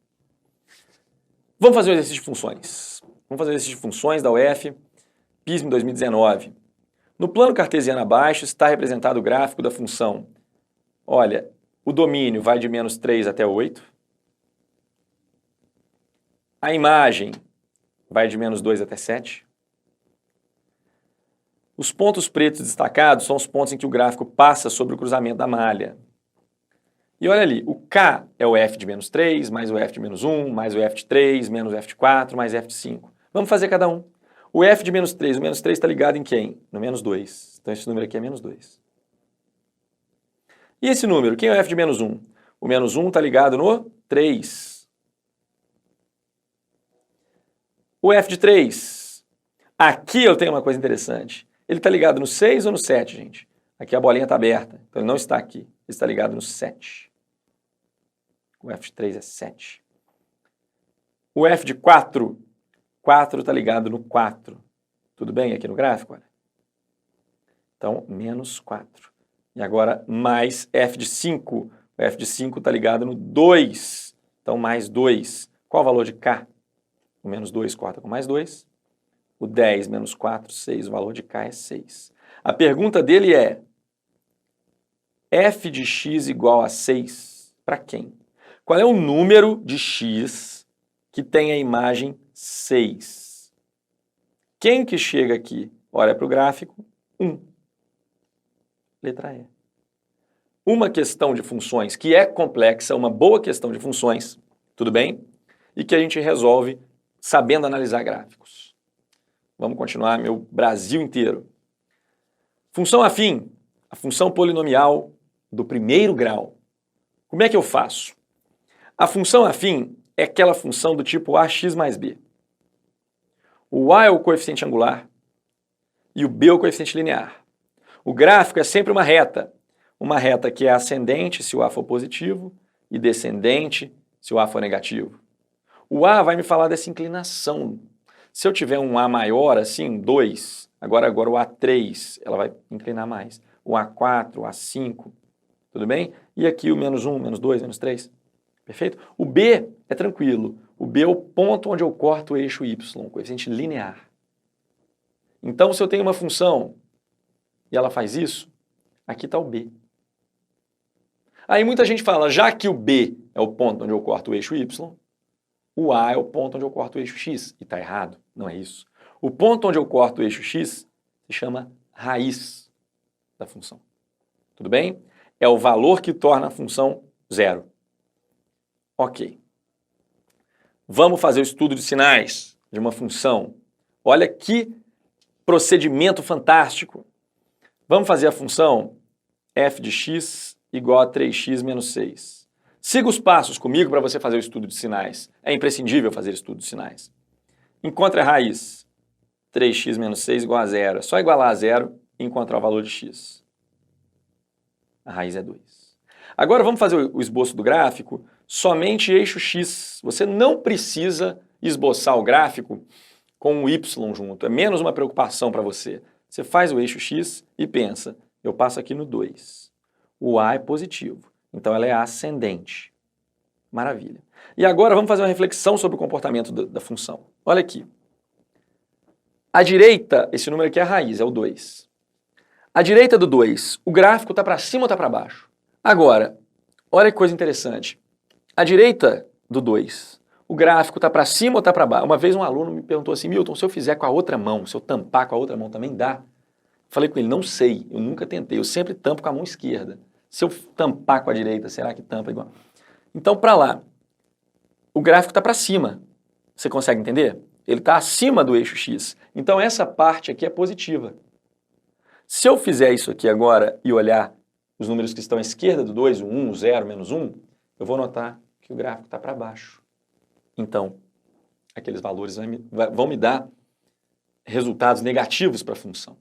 S1: Vamos fazer um exercício de funções. Vamos fazer um exercício de funções da UF, PISM 2019. No plano cartesiano abaixo está representado o gráfico da função. Olha, o domínio vai de menos 3 até 8. A imagem vai de menos 2 até 7. Os pontos pretos destacados são os pontos em que o gráfico passa sobre o cruzamento da malha. E olha ali, o K é o f de menos 3, mais o f de menos 1, mais o f de 3, menos o f de 4, mais f de 5. Vamos fazer cada um. O f de menos 3, o menos 3 está ligado em quem? No menos 2. Então esse número aqui é menos 2. E esse número, quem é o f de menos 1? O menos 1 está ligado no 3. O f de 3. Aqui eu tenho uma coisa interessante. Ele está ligado no 6 ou no 7, gente? Aqui a bolinha está aberta, então ele não está aqui. Ele está ligado no 7. O f de 3 é 7. O f de 4, 4 está ligado no 4. Tudo bem aqui no gráfico? Olha. Então, menos 4. E agora, mais f de 5. O f de 5 está ligado no 2. Então, mais 2. Qual o valor de k? O menos 2 corta com mais 2. O 10 menos 4, 6. O valor de k é 6. A pergunta dele é: f de x igual a 6 para quem? Qual é o número de x que tem a imagem 6? Quem que chega aqui? Olha para o gráfico. 1. Letra E. Uma questão de funções que é complexa, uma boa questão de funções, tudo bem? E que a gente resolve sabendo analisar gráficos. Vamos continuar meu Brasil inteiro. Função afim, a função polinomial do primeiro grau. Como é que eu faço? A função afim é aquela função do tipo ax mais b. O a é o coeficiente angular e o b é o coeficiente linear. O gráfico é sempre uma reta que é ascendente se o a for positivo e descendente se o a for negativo. O a vai me falar dessa inclinação. Se eu tiver um a maior, assim, 2, agora o a3, ela vai inclinar mais. O a4, o a5, tudo bem? E aqui o menos 1, menos 2, menos 3. Perfeito? O b é tranquilo. O b é o ponto onde eu corto o eixo y, o coeficiente linear. Então, se eu tenho uma função e ela faz isso, aqui está o b. Aí muita gente fala, já que o b é o ponto onde eu corto o eixo y, o a é o ponto onde eu corto o eixo x. E está errado, não é isso. O ponto onde eu corto o eixo x se chama raiz da função. Tudo bem? É o valor que torna a função zero. Ok. Vamos fazer o estudo de sinais de uma função. Olha que procedimento fantástico. Vamos fazer a função f de x igual a 3x menos 6. Siga os passos comigo para você fazer o estudo de sinais. É imprescindível fazer estudo de sinais. Encontre a raiz. 3x menos 6 igual a 0. É só igualar a 0 e encontrar o valor de x. A raiz é 2. Agora vamos fazer o esboço do gráfico somente eixo x. Você não precisa esboçar o gráfico com o y junto. É menos uma preocupação para você. Você faz o eixo x e pensa, eu passo aqui no 2. O a é positivo, então ela é ascendente. Maravilha. E agora vamos fazer uma reflexão sobre o comportamento da função. Olha aqui. À direita, esse número aqui é a raiz, é o 2. À direita do 2, o gráfico está para cima ou está para baixo? Agora, olha que coisa interessante. À direita do 2, o gráfico está para cima ou está para baixo? Uma vez um aluno me perguntou assim, Milton, se eu fizer com a outra mão, se eu tampar com a outra mão também dá? Falei com ele, não sei, eu nunca tentei, eu sempre tampo com a mão esquerda. Se eu tampar com a direita, será que tampa igual? Então, para lá, o gráfico está para cima. Você consegue entender? Ele está acima do eixo x. Então, essa parte aqui é positiva. Se eu fizer isso aqui agora e olhar os números que estão à esquerda do 2, o 1, o 0, menos 1, eu vou notar que o gráfico está para baixo. Então, aqueles valores vão me dar resultados negativos para a função.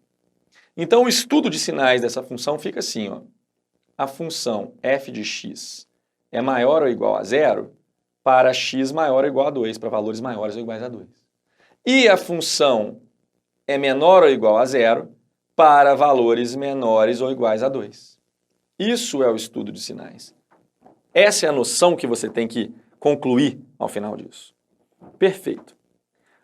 S1: Então, o estudo de sinais dessa função fica assim, ó. A função f de x é maior ou igual a 0 para x maior ou igual a 2, para valores maiores ou iguais a 2. E a função é menor ou igual a 0 para valores menores ou iguais a 2. Isso é o estudo de sinais. Essa é a noção que você tem que concluir ao final disso. Perfeito.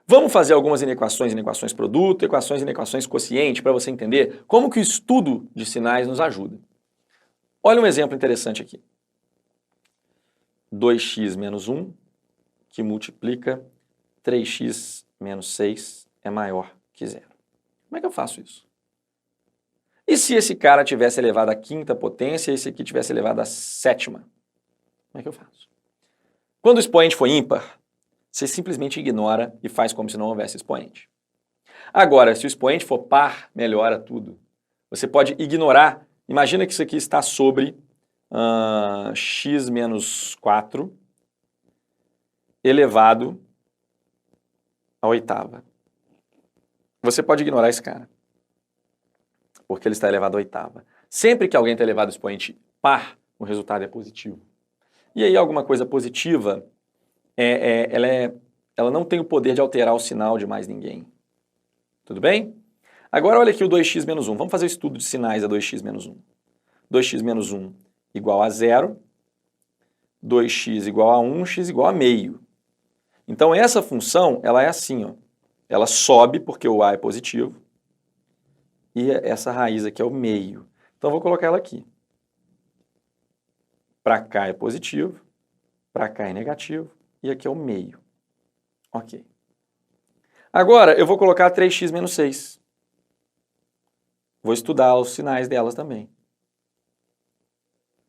S1: Vamos fazer algumas inequações produto, equações e inequações quociente, para você entender como que o estudo de sinais nos ajuda. Olha um exemplo interessante aqui. 2x menos 1, que multiplica 3x menos 6 é maior que 0. Como é que eu faço isso? E se esse cara tivesse elevado à quinta potência e esse aqui tivesse elevado à sétima? Como é que eu faço? Quando o expoente for ímpar, você simplesmente ignora e faz como se não houvesse expoente. Agora, se o expoente for par, melhora tudo. Você pode ignorar, imagina que isso aqui está sobre x menos 4 elevado à oitava. Você pode ignorar esse cara, porque ele está elevado à oitava. Sempre que alguém está elevado ao expoente par, o resultado é positivo. E aí alguma coisa positiva, ela não tem o poder de alterar o sinal de mais ninguém. Tudo bem? Agora olha aqui o 2x menos 1. Vamos fazer o estudo de sinais a 2x menos 1. 2x menos 1 igual a 0, 2x igual a 1, x igual a meio. Então essa função, ela é assim, ó. Ela sobe porque o a é positivo, e essa raiz aqui é o meio. Então eu vou colocar ela aqui. Para cá é positivo, para cá é negativo, e aqui é o meio. Ok. Agora eu vou colocar 3x menos 6. Vou estudar os sinais delas também.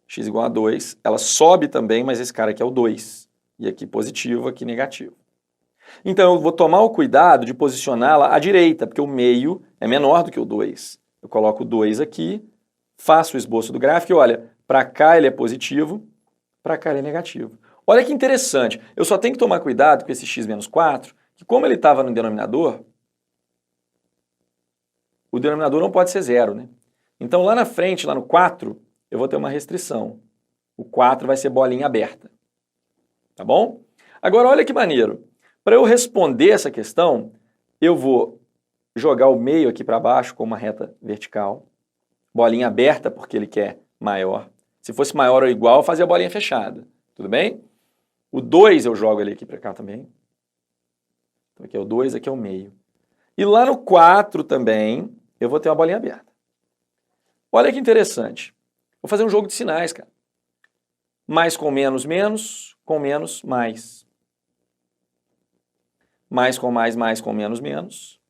S1: X igual a 2, ela sobe também, mas esse cara aqui é o 2. E aqui positivo, aqui negativo. Então eu vou tomar o cuidado de posicioná-la à direita, porque o meio é menor do que o 2. Eu coloco o 2 aqui, faço o esboço do gráfico e olha, para cá ele é positivo, para cá ele é negativo. Olha que interessante, eu só tenho que tomar cuidado com esse x menos 4, que como ele estava no denominador, o denominador não pode ser 0, né? Então lá na frente, lá no 4, eu vou ter uma restrição. O 4 vai ser bolinha aberta. Tá bom? Agora olha que maneiro. Para eu responder essa questão, eu vou jogar o meio aqui para baixo com uma reta vertical. Bolinha aberta porque ele quer maior. Se fosse maior ou igual, eu fazia a bolinha fechada. Tudo bem? O 2 eu jogo ele aqui para cá também. Então aqui é o 2, aqui é o meio. E lá no 4 também, eu vou ter uma bolinha aberta. Olha que interessante. Vou fazer um jogo de sinais, cara. Mais com menos, menos, com menos, mais. Mais com mais com menos, menos.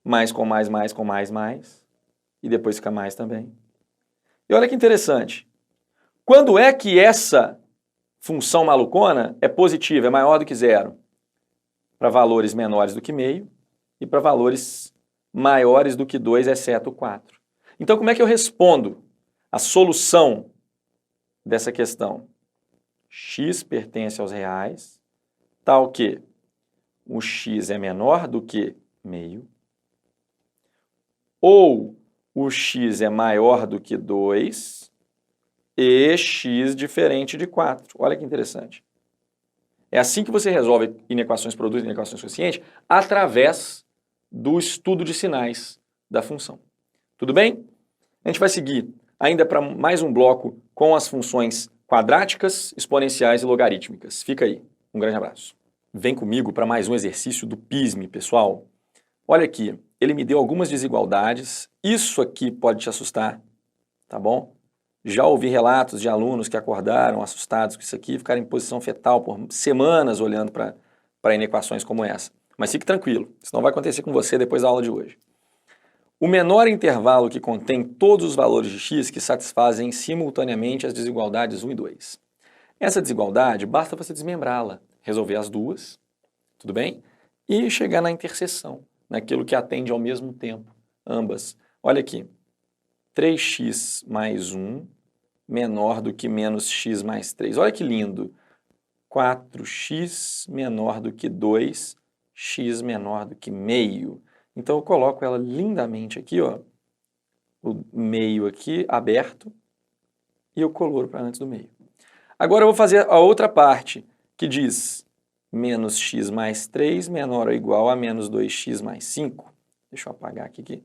S1: Mais com mais com mais. E depois fica mais também. E olha que interessante. Quando é que essa função malucona é positiva, é maior do que 0? Para valores menores do que meio e para valores maiores do que 2, exceto 4. Então, como é que eu respondo a solução dessa questão? X pertence aos reais, tal que o x é menor do que meio, ou o x é maior do que 2 e x diferente de 4. Olha que interessante. É assim que você resolve inequações produtos e inequações quocientes, através do estudo de sinais da função. Tudo bem? A gente vai seguir ainda para mais um bloco com as funções quadráticas, exponenciais e logarítmicas. Fica aí. Um grande abraço. Vem comigo para mais um exercício do PISME, pessoal. Olha aqui, ele me deu algumas desigualdades. Isso aqui pode te assustar, tá bom? Já ouvi relatos de alunos que acordaram assustados com isso aqui, ficaram em posição fetal por semanas olhando para inequações como essa. Mas fique tranquilo, isso não vai acontecer com você depois da aula de hoje. O menor intervalo que contém todos os valores de x que satisfazem simultaneamente as desigualdades 1 e 2. Essa desigualdade, basta você desmembrá-la, resolver as duas, tudo bem? E chegar na interseção, naquilo que atende ao mesmo tempo, ambas. Olha aqui, 3x mais 1 menor do que menos x mais 3. Olha que lindo. 4x menor do que 2, x menor do que meio. Então eu coloco ela lindamente aqui, ó, o meio aqui aberto, e eu coloro para antes do meio. Agora eu vou fazer a outra parte, que diz menos x mais 3 menor ou igual a menos 2x mais 5. Deixa eu apagar aqui que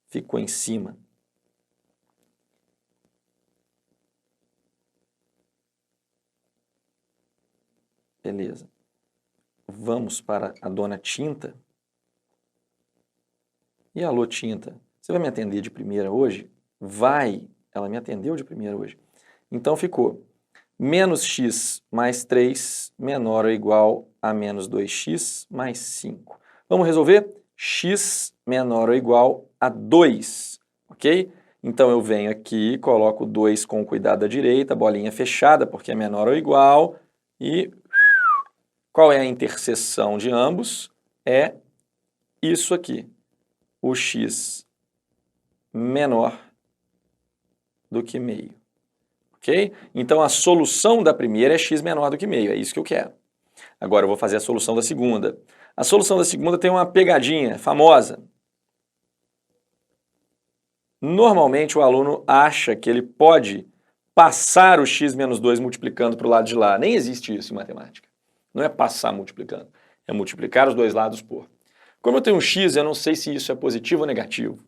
S1: ficou em cima. Beleza. Vamos para a dona Tinta. E alô, Tinta, você vai me atender de primeira hoje? Vai! Ela me atendeu de primeira hoje. Então ficou menos x mais 3 menor ou igual a menos 2x mais 5. Vamos resolver? X menor ou igual a 2, ok? Então eu venho aqui, coloco 2 com cuidado da direita, bolinha fechada, porque é menor ou igual, e qual é a interseção de ambos? É isso aqui, o x menor do que meio, ok? Então a solução da primeira é x menor do que meio, é isso que eu quero. Agora eu vou fazer a solução da segunda. A solução da segunda tem uma pegadinha famosa. Normalmente o aluno acha que ele pode passar o x menos 2 multiplicando para o lado de lá. Nem existe isso em matemática. Não é passar multiplicando, é multiplicar os dois lados por. Como eu tenho um x, eu não sei se isso é positivo ou negativo.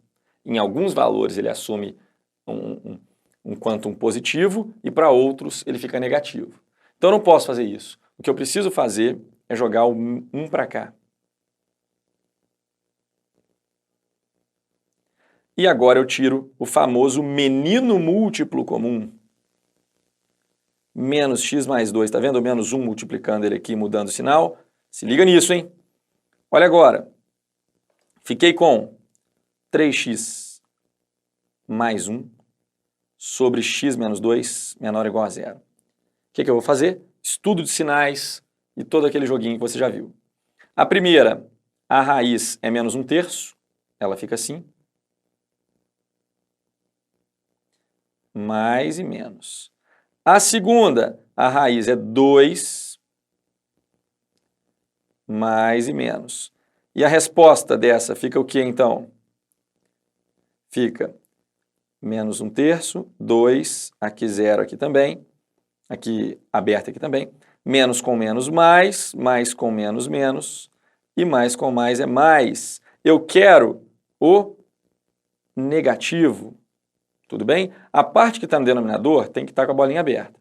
S1: Em alguns valores ele assume um quantum positivo e para outros ele fica negativo. Então eu não posso fazer isso. O que eu preciso fazer é jogar o 1 para cá. E agora eu tiro o famoso menino múltiplo comum. Menos x mais 2, tá vendo? O menos 1 multiplicando ele aqui, mudando o sinal. Se liga nisso, hein? Olha agora. Fiquei com 3x mais 1 sobre x menos 2 menor ou igual a zero. O que eu vou fazer? Estudo de sinais e todo aquele joguinho que você já viu. A primeira, a raiz é menos 1/3, ela fica assim. Mais e menos. A segunda, a raiz é 2 mais e menos. E a resposta dessa fica o que então? Fica menos 1/3, 2, aqui 0 aqui também, aqui aberto aqui também, menos com menos mais com menos menos, e mais com mais é mais. Eu quero o negativo. Tudo bem? A parte que está no denominador tem que estar com a bolinha aberta.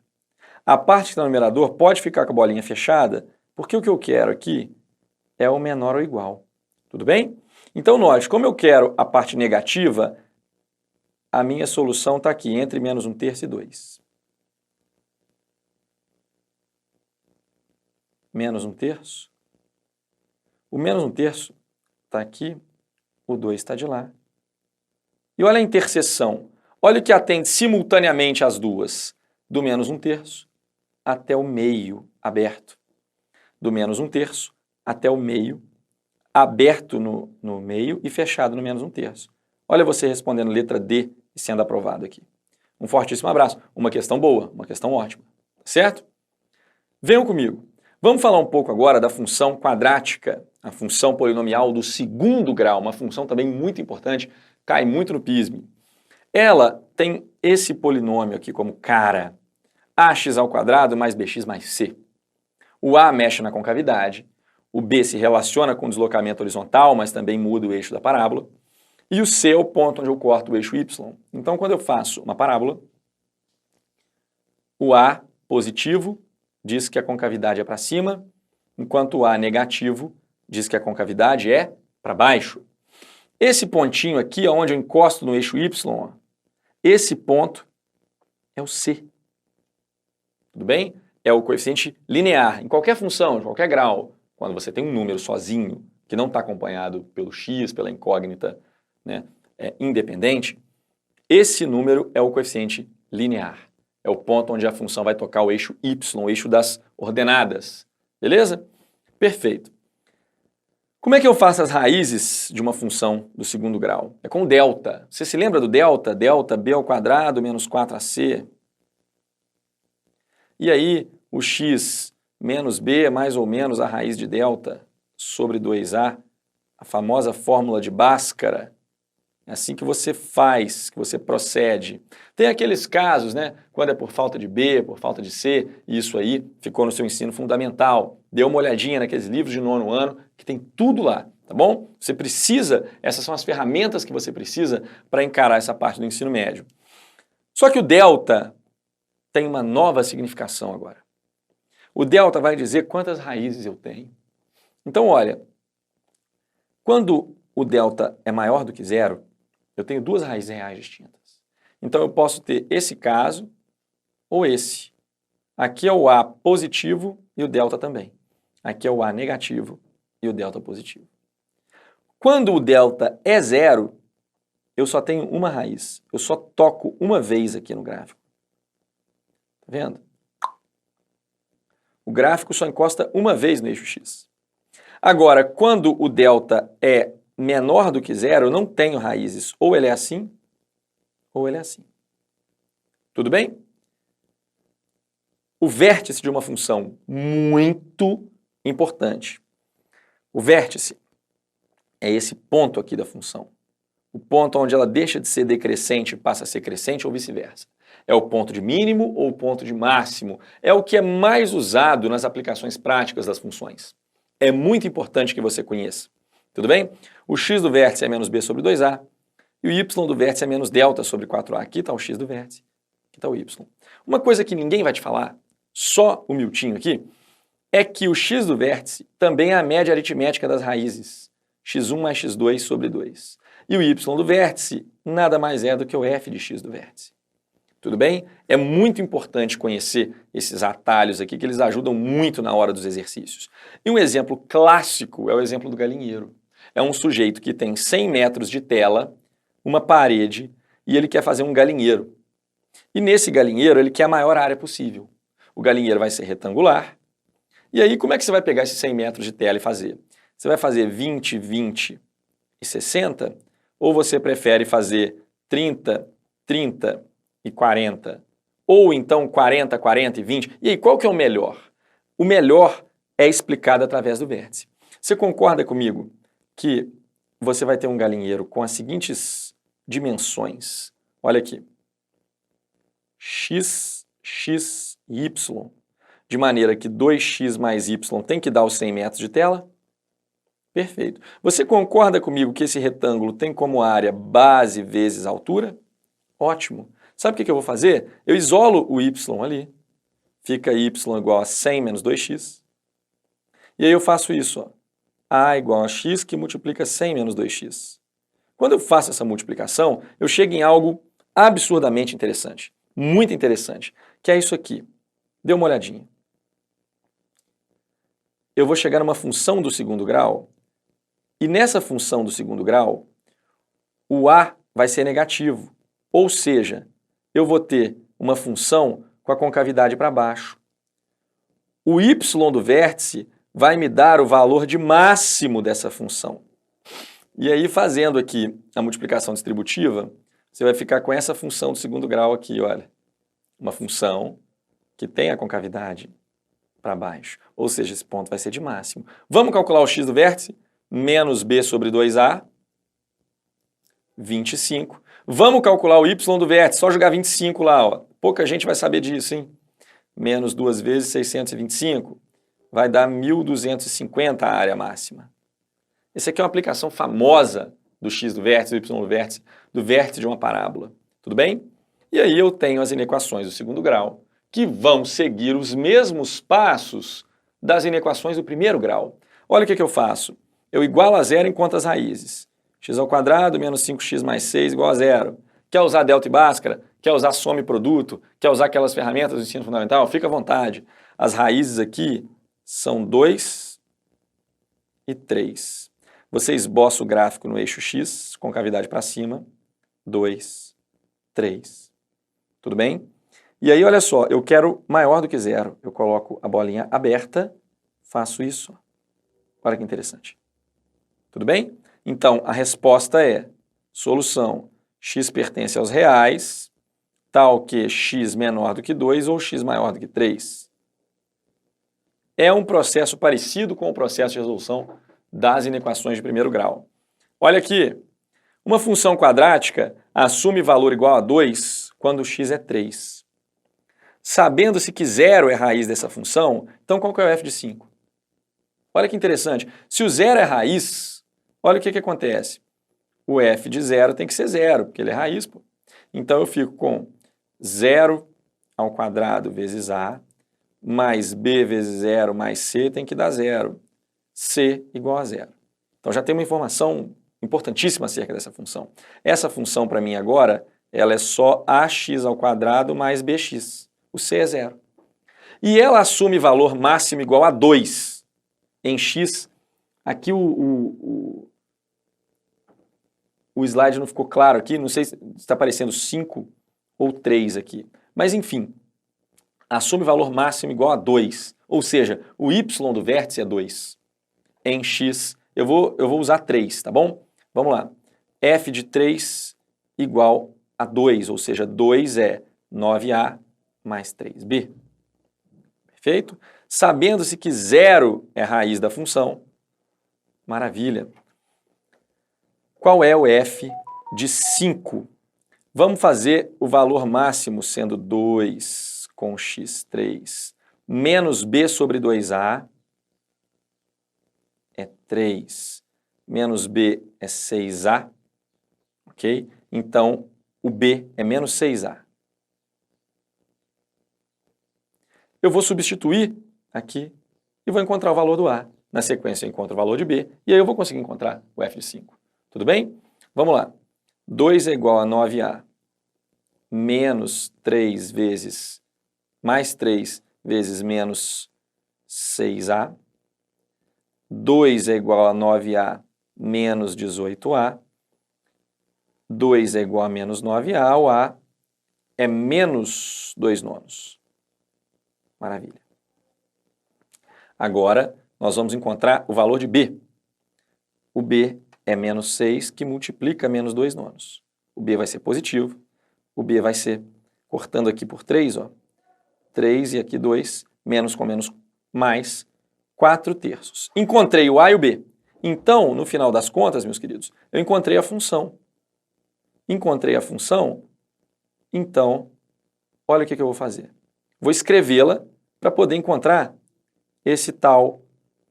S1: A parte que está no numerador pode ficar com a bolinha fechada, porque o que eu quero aqui é o menor ou igual. Tudo bem? Então, note, como eu quero a parte negativa, a minha solução está aqui, entre menos 1/3 e 2. Menos 1/3. O menos 1/3 está aqui, o 2 está de lá. E olha a interseção. Olha o que atende simultaneamente as duas. Do menos 1/3 até o meio aberto. Do menos 1/3 até o meio, aberto no meio e fechado no menos 1/3. Olha você respondendo letra D e sendo aprovado aqui. Um fortíssimo abraço. Uma questão boa, uma questão ótima. Certo? Venham comigo. Vamos falar um pouco agora da função quadrática, a função polinomial do segundo grau, uma função também muito importante, cai muito no PISME. Ela tem esse polinômio aqui como cara, ax² mais bx mais c. O a mexe na concavidade, o b se relaciona com o deslocamento horizontal, mas também muda o eixo da parábola, e o c é o ponto onde eu corto o eixo y. Então, quando eu faço uma parábola, o a positivo diz que a concavidade é para cima, enquanto o a negativo diz que a concavidade é para baixo. Esse pontinho aqui, onde eu encosto no eixo y, esse ponto é o c. Tudo bem? É o coeficiente linear. Em qualquer função, em qualquer grau, quando você tem um número sozinho, que não está acompanhado pelo x, pela incógnita, né, independente, esse número é o coeficiente linear. É o ponto onde a função vai tocar o eixo y, o eixo das ordenadas. Beleza? Perfeito. Como é que eu faço as raízes de uma função do segundo grau? É com delta. Você se lembra do delta? Delta b² menos 4ac. E aí, o x menos b é mais ou menos a raiz de delta sobre 2a, a famosa fórmula de Bhaskara. É assim que você faz, que você procede. Tem aqueles casos, né, quando é por falta de B, por falta de C, e isso aí ficou no seu ensino fundamental. Dê uma olhadinha naqueles livros de 9º ano, que tem tudo lá, tá bom? Você precisa, essas são as ferramentas que você precisa para encarar essa parte do ensino médio. Só que o delta tem uma nova significação agora. O delta vai dizer quantas raízes eu tenho. Então, olha, quando o delta é maior do que zero, eu tenho duas raízes reais distintas. Então, eu posso ter esse caso ou esse. Aqui é o A positivo e o delta também. Aqui é o A negativo e o delta positivo. Quando o delta é zero, eu só tenho uma raiz. Eu só toco uma vez aqui no gráfico. Tá vendo? O gráfico só encosta uma vez no eixo X. Agora, quando o delta é menor do que zero, eu não tenho raízes. Ou ele é assim, ou ele é assim. Tudo bem? O vértice de uma função muito importante. O vértice é esse ponto aqui da função. O ponto onde ela deixa de ser decrescente e passa a ser crescente ou vice-versa. É o ponto de mínimo ou o ponto de máximo. É o que é mais usado nas aplicações práticas das funções. É muito importante que você conheça. Tudo bem? O x do vértice é menos b sobre 2a e o y do vértice é menos delta sobre 4a. Aqui está o x do vértice, aqui está o y. Uma coisa que ninguém vai te falar, só o Miltinho aqui, é que o x do vértice também é a média aritmética das raízes. x1 mais x2 sobre 2. E o y do vértice nada mais é do que o f de x do vértice. Tudo bem? É muito importante conhecer esses atalhos aqui, que eles ajudam muito na hora dos exercícios. E um exemplo clássico é o exemplo do galinheiro. É um sujeito que tem 100 metros de tela, uma parede, e ele quer fazer um galinheiro. E nesse galinheiro ele quer a maior área possível. O galinheiro vai ser retangular. E aí como é que você vai pegar esses 100 metros de tela e fazer? Você vai fazer 20, 20 e 60? Ou você prefere fazer 30, 30 e 40? Ou então 40, 40 e 20? E aí, qual que é o melhor? O melhor é explicado através do vértice. Você concorda comigo que você vai ter um galinheiro com as seguintes dimensões? Olha aqui. X, X e Y. De maneira que 2x mais y tem que dar os 100 metros de tela? Perfeito. Você concorda comigo que esse retângulo tem como área base vezes altura? Ótimo. Sabe o que eu vou fazer? Eu isolo o y ali. Fica y igual a 100 menos 2x. E aí eu faço isso. Ó. A igual a x que multiplica 100 menos 2x. Quando eu faço essa multiplicação, eu chego em algo absurdamente interessante. Muito interessante. Que é isso aqui. Dê uma olhadinha. Eu vou chegar numa função do segundo grau. E nessa função do segundo grau, o a vai ser negativo. Ou seja, eu vou ter uma função com a concavidade para baixo. O y do vértice vai me dar o valor de máximo dessa função. E aí, fazendo aqui a multiplicação distributiva, você vai ficar com essa função do segundo grau aqui, olha. Uma função que tem a concavidade para baixo. Ou seja, esse ponto vai ser de máximo. Vamos calcular o x do vértice? Menos b sobre 2a, 25. Vamos calcular o y do vértice, só jogar 25 lá, ó. Pouca gente vai saber disso, hein? Menos 2 vezes 625, vai dar 1.250 a área máxima. Essa aqui é uma aplicação famosa do x do vértice, do y do vértice de uma parábola. Tudo bem? E aí eu tenho as inequações do segundo grau, que vão seguir os mesmos passos das inequações do primeiro grau. Olha o que eu faço. Eu igualo a zero em quantas raízes? X ao quadrado menos 5x mais 6 igual a zero. Quer usar delta e bhaskara? Quer usar soma e produto? Quer usar aquelas ferramentas do ensino fundamental? Fica à vontade. As raízes aqui são 2 e 3. Você esboça o gráfico no eixo X, com cavidade para cima, 2, 3. Tudo bem? E aí, olha só, eu quero maior do que zero. Eu coloco a bolinha aberta, faço isso. Olha que interessante. Tudo bem? Então, a resposta é solução x pertence aos reais, tal que x menor do que 2 ou x maior do que 3. É um processo parecido com o processo de resolução das inequações de primeiro grau. Olha aqui, uma função quadrática assume valor igual a 2 quando x é 3. Sabendo-se que zero é raiz dessa função, então qual que é o f de 5? Olha que interessante, se o zero é raiz, olha o que acontece. O f de zero tem que ser zero, porque ele é raiz. Pô. Então eu fico com 0 ao quadrado vezes a, mais b vezes 0 mais c tem que dar 0. C igual a 0. Então já tem uma informação importantíssima acerca dessa função. Essa função para mim agora, ela é só ax ao quadrado mais bx. O c é 0. E ela assume valor máximo igual a 2 em x. Aqui o o slide não ficou claro aqui, não sei se está aparecendo 5 ou 3 aqui. Mas enfim, assume valor máximo igual a 2, ou seja, o y do vértice é 2. Em x, eu vou usar 3, tá bom? Vamos lá. F de 3 igual a 2, ou seja, 2 é 9a mais 3b. Perfeito? Sabendo-se que 0 é a raiz da função, maravilha. Qual é o f de 5? Vamos fazer o valor máximo sendo 2 com x3 menos b sobre 2a é 3, menos b é 6a, ok? Então, o b é menos 6a. Eu vou substituir aqui e vou encontrar o valor do a. Na sequência, eu encontro o valor de b e aí eu vou conseguir encontrar o f de 5. Tudo bem? Vamos lá. 2 é igual a 9a menos 3 vezes mais 3 vezes menos 6a. 2 é igual a 9a menos 18a. 2 é igual a menos 9a. O a é menos 2 nonos. Maravilha. Agora, nós vamos encontrar o valor de b. O b é menos 6, que multiplica menos 2 nonos. O b vai ser positivo. O b vai ser, cortando aqui por 3, ó, 3 e aqui 2, menos com menos mais, 4 terços. Encontrei o a e o b. Então, no final das contas, meus queridos, eu encontrei a função. Encontrei a função, então, olha o que eu vou fazer. Vou escrevê-la para poder encontrar esse tal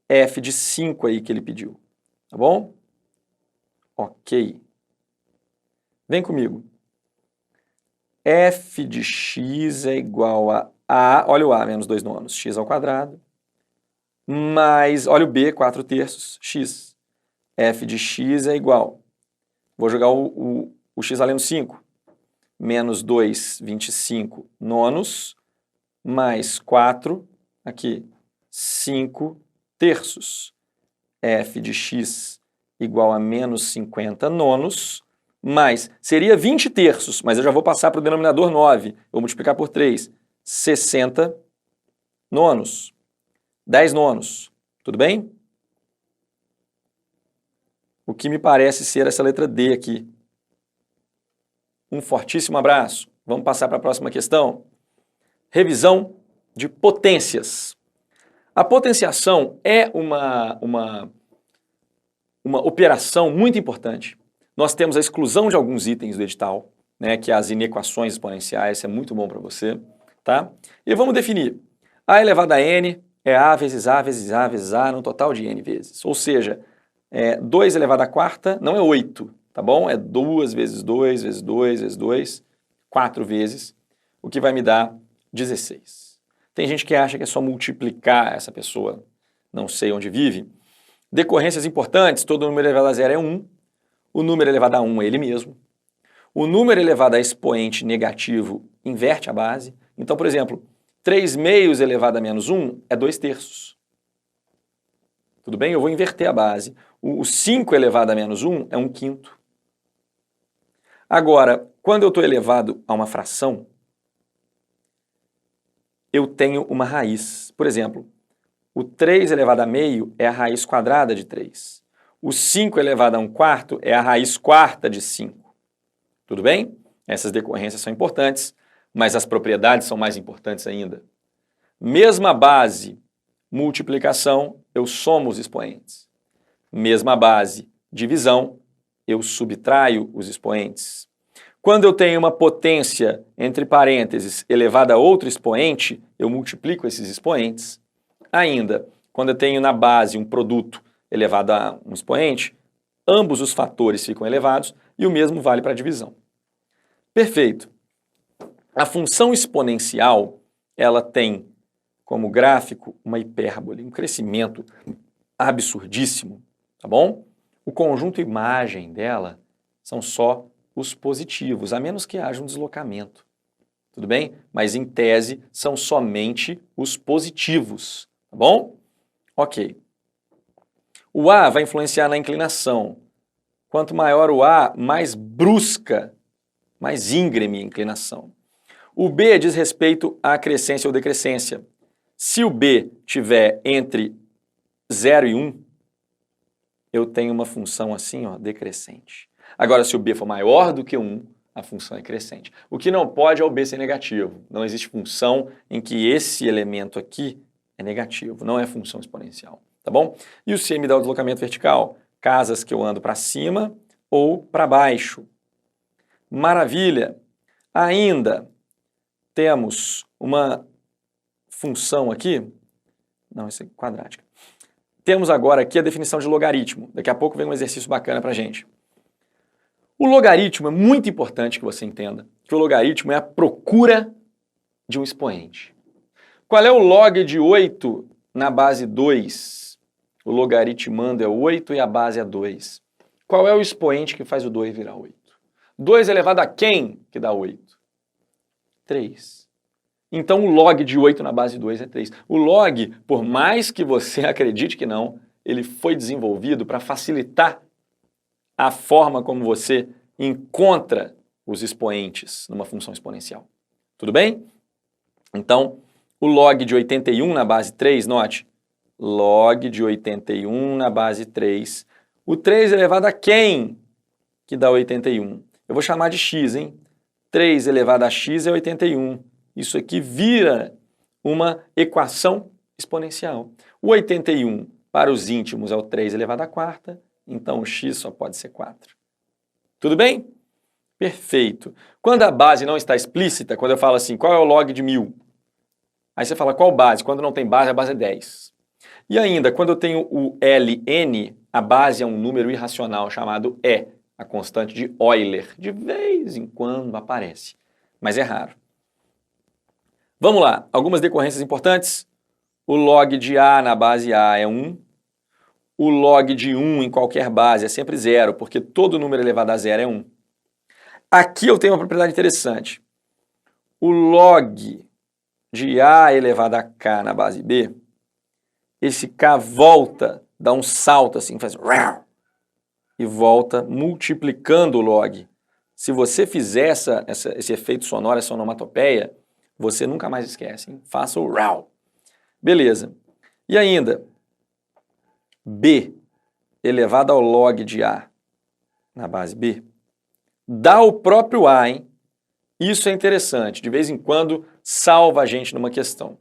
S1: f de 5 aí que ele pediu. Tá bom? Ok. Vem comigo. F de x é igual a, olha o a, menos 2 nonos, x ao quadrado, mais, olha o b, 4 terços, x. F de x é igual, vou jogar o x valendo 5, menos 2, 25 nonos, mais 4, aqui, 5 terços. F de x igual a menos 50 nonos, mais, seria 20 terços, mas eu já vou passar para o denominador 9, vou multiplicar por 3, 60 nonos, 10 nonos, tudo bem? O que me parece ser essa letra D aqui. Um fortíssimo abraço. Vamos passar para a próxima questão. Revisão de potências. A potenciação é uma operação muito importante. Nós temos a exclusão de alguns itens do edital, né, que é as inequações exponenciais, isso é muito bom para você, tá? E vamos definir. A elevado a n é a vezes a vezes a vezes a no total de n vezes. Ou seja, 2 elevado à quarta não é 8, tá bom? É 2 vezes 2 vezes 2 vezes 2, 4 vezes, o que vai me dar 16. Tem gente que acha que é só multiplicar essa pessoa, não sei onde vive. Decorrências importantes, todo número elevado a zero é 1. O número elevado a 1 é ele mesmo. O número elevado a expoente negativo inverte a base. Então, por exemplo, 3 meios elevado a menos 1 é 2 terços. Tudo bem? Eu vou inverter a base. O 5 elevado a menos 1 é 1 quinto. Agora, quando eu estou elevado a uma fração, eu tenho uma raiz. Por exemplo, o 3 elevado a meio é a raiz quadrada de 3. O 5 elevado a 1 quarto é a raiz quarta de 5. Tudo bem? Essas decorrências são importantes, mas as propriedades são mais importantes ainda. Mesma base, multiplicação, eu somo os expoentes. Mesma base, divisão, eu subtraio os expoentes. Quando eu tenho uma potência, entre parênteses, elevada a outro expoente, eu multiplico esses expoentes. Ainda, quando eu tenho na base um produto elevado a um expoente, ambos os fatores ficam elevados e o mesmo vale para a divisão. Perfeito. A função exponencial, ela tem como gráfico uma hipérbole, um crescimento absurdíssimo, tá bom? O conjunto imagem dela são só os positivos, a menos que haja um deslocamento, tudo bem? Mas em tese são somente os positivos, tá bom? Ok. O A vai influenciar na inclinação. Quanto maior o A, mais brusca, mais íngreme a inclinação. O B diz respeito à crescência ou decrescência. Se o B tiver entre 0 e 1, eu tenho uma função assim, ó, decrescente. Agora, se o B for maior do que 1, a função é crescente. O que não pode é o B ser negativo. Não existe função em que esse elemento aqui é negativo, não é função exponencial, tá bom? E o C me dá o deslocamento vertical, casas que eu ando para cima ou para baixo. Maravilha! Ainda temos uma função aqui, não, isso é quadrática. Temos agora aqui a definição de logaritmo. Daqui a pouco vem um exercício bacana para a gente. O logaritmo é muito importante que você entenda que o logaritmo é a procura de um expoente. Qual é o log de 8 na base 2? O logaritmando é 8 e a base é 2. Qual é o expoente que faz o 2 virar 8? 2 elevado a quem que dá 8? 3. Então o log de 8 na base 2 é 3. O log, por mais que você acredite que não, ele foi desenvolvido para facilitar a forma como você encontra os expoentes numa função exponencial. Tudo bem? Então, o log de 81 na base 3, note, log de 81 na base 3. O 3 elevado a quem que dá 81? Eu vou chamar de x, hein? 3 elevado a x é 81. Isso aqui vira uma equação exponencial. O 81 para os íntimos é o 3 elevado a quarta, então o x só pode ser 4. Tudo bem? Perfeito. Quando a base não está explícita, quando eu falo assim, qual é o log de 1000? Aí você fala, qual base? Quando não tem base, a base é 10. E ainda, quando eu tenho o Ln, a base é um número irracional chamado E, a constante de Euler. De vez em quando aparece, mas é raro. Vamos lá, algumas decorrências importantes. O log de A na base A é 1. O log de 1 em qualquer base é sempre 0, porque todo número elevado a 0 é 1. Aqui eu tenho uma propriedade interessante. O log de A elevado a K na base B, esse K volta, dá um salto assim, faz e volta multiplicando o log. Se você fizer esse efeito sonoro, essa onomatopeia, você nunca mais esquece, hein? Faça o RAW. Beleza. E ainda, B elevado ao log de A na base B, dá o próprio A, hein? Isso é interessante, de vez em quando salva a gente numa questão.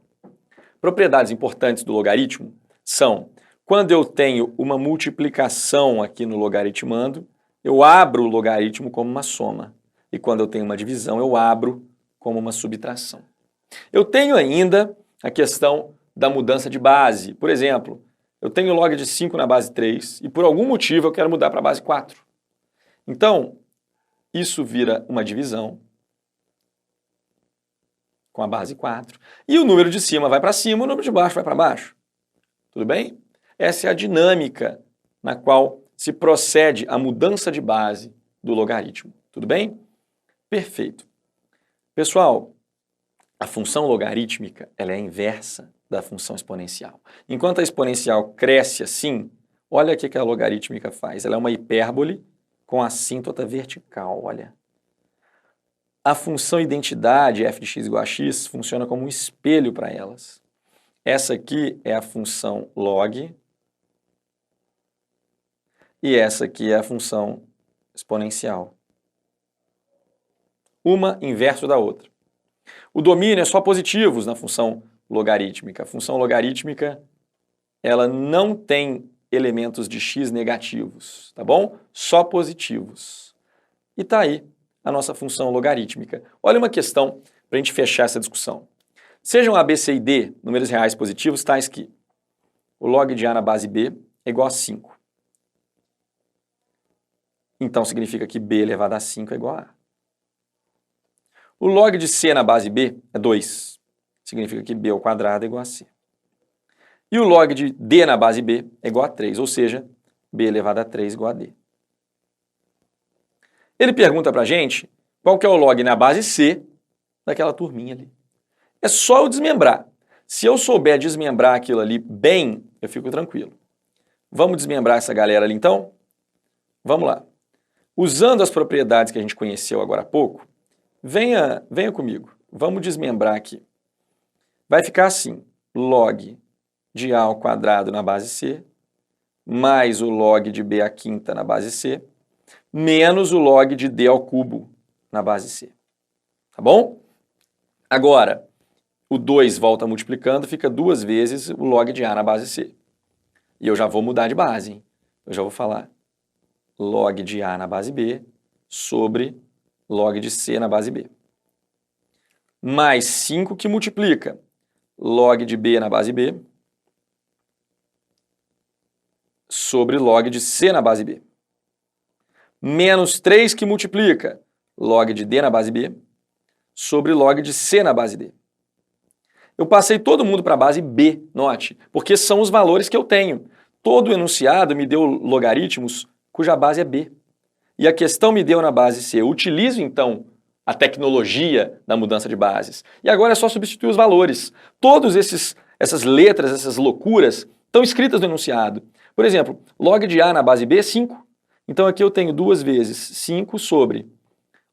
S1: Propriedades importantes do logaritmo são, quando eu tenho uma multiplicação aqui no logaritmando, eu abro o logaritmo como uma soma. E quando eu tenho uma divisão, eu abro como uma subtração. Eu tenho ainda a questão da mudança de base. Por exemplo, eu tenho log de 5 na base 3 e por algum motivo eu quero mudar para a base 4. Então, isso vira uma divisão com a base 4. E o número de cima vai para cima, o número de baixo vai para baixo. Tudo bem? Essa é a dinâmica na qual se procede a mudança de base do logaritmo. Tudo bem? Perfeito. Pessoal, a função logarítmica ela é a inversa da função exponencial. Enquanto a exponencial cresce assim, olha o que a logarítmica faz. Ela é uma hipérbole com assíntota vertical, olha. A função identidade, f de x igual a x, funciona como um espelho para elas. Essa aqui é a função log e essa aqui é a função exponencial. Uma inverso da outra. O domínio é só positivos na função logarítmica. A função logarítmica ela não tem elementos de x negativos, tá bom? Só positivos. E tá aí a nossa função logarítmica. Olha uma questão para a gente fechar essa discussão. Sejam A, B, C e D números reais positivos, tais que o log de A na base B é igual a 5. Então significa que B elevado a 5 é igual a A. O log de C na base B é 2. Significa que B ao quadrado é igual a C. E o log de D na base B é igual a 3, ou seja, B elevado a 3 igual a D. Ele pergunta pra gente qual que é o log na base C daquela turminha ali. É só eu desmembrar. Se eu souber desmembrar aquilo ali bem, eu fico tranquilo. Vamos desmembrar essa galera ali então? Vamos lá. Usando as propriedades que a gente conheceu agora há pouco, venha comigo. Vamos desmembrar aqui. Vai ficar assim, log de A ao quadrado na base C, mais o log de B à quinta na base C, menos o log de D ao cubo na base C. Tá bom? Agora, o 2 volta multiplicando, fica 2 vezes o log de A na base C. E eu já vou mudar de base, hein? Eu já vou falar log de A na base B sobre log de C na base B. Mais 5 que multiplica log de B na base B sobre log de C na base B. Menos 3 que multiplica log de D na base B sobre log de C na base D. Eu passei todo mundo para a base B, note, porque são os valores que eu tenho. Todo enunciado me deu logaritmos cuja base é B. E a questão me deu na base C. Eu utilizo, então, a tecnologia da mudança de bases. E agora é só substituir os valores. Todas essas letras, essas loucuras, estão escritas no enunciado. Por exemplo, log de A na base B é 5. Então aqui eu tenho 2 vezes 5 sobre...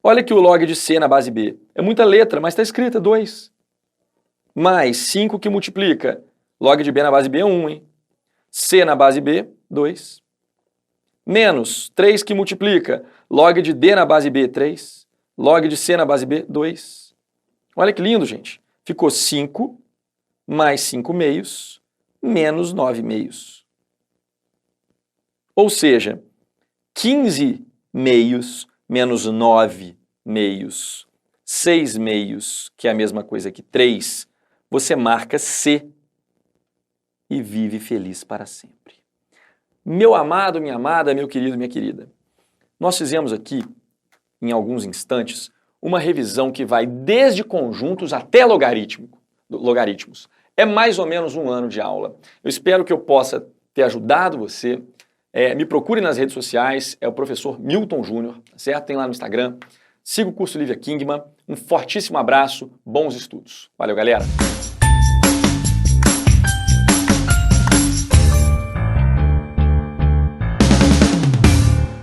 S1: Olha aqui o log de C na base B. É muita letra, mas está escrita 2. Mais 5 que multiplica. Log de B na base B é 1, hein? C na base B, 2. Menos 3 que multiplica. Log de D na base B, 3. Log de C na base B, 2. Olha que lindo, gente. Ficou 5 mais 5 meios menos 9 meios. Ou seja, 15 meios menos 9 meios. 6 meios, que é a mesma coisa que 3, você marca C e vive feliz para sempre. Meu amado, minha amada, meu querido, minha querida, nós fizemos aqui, em alguns instantes, uma revisão que vai desde conjuntos até logaritmos. É mais ou menos 1 ano de aula. Eu espero que eu possa ter ajudado você. Me procure nas redes sociais, é o professor Milton Júnior, certo? Tem lá no Instagram. Siga o curso Lívia Kingman. Um fortíssimo abraço, bons estudos. Valeu, galera!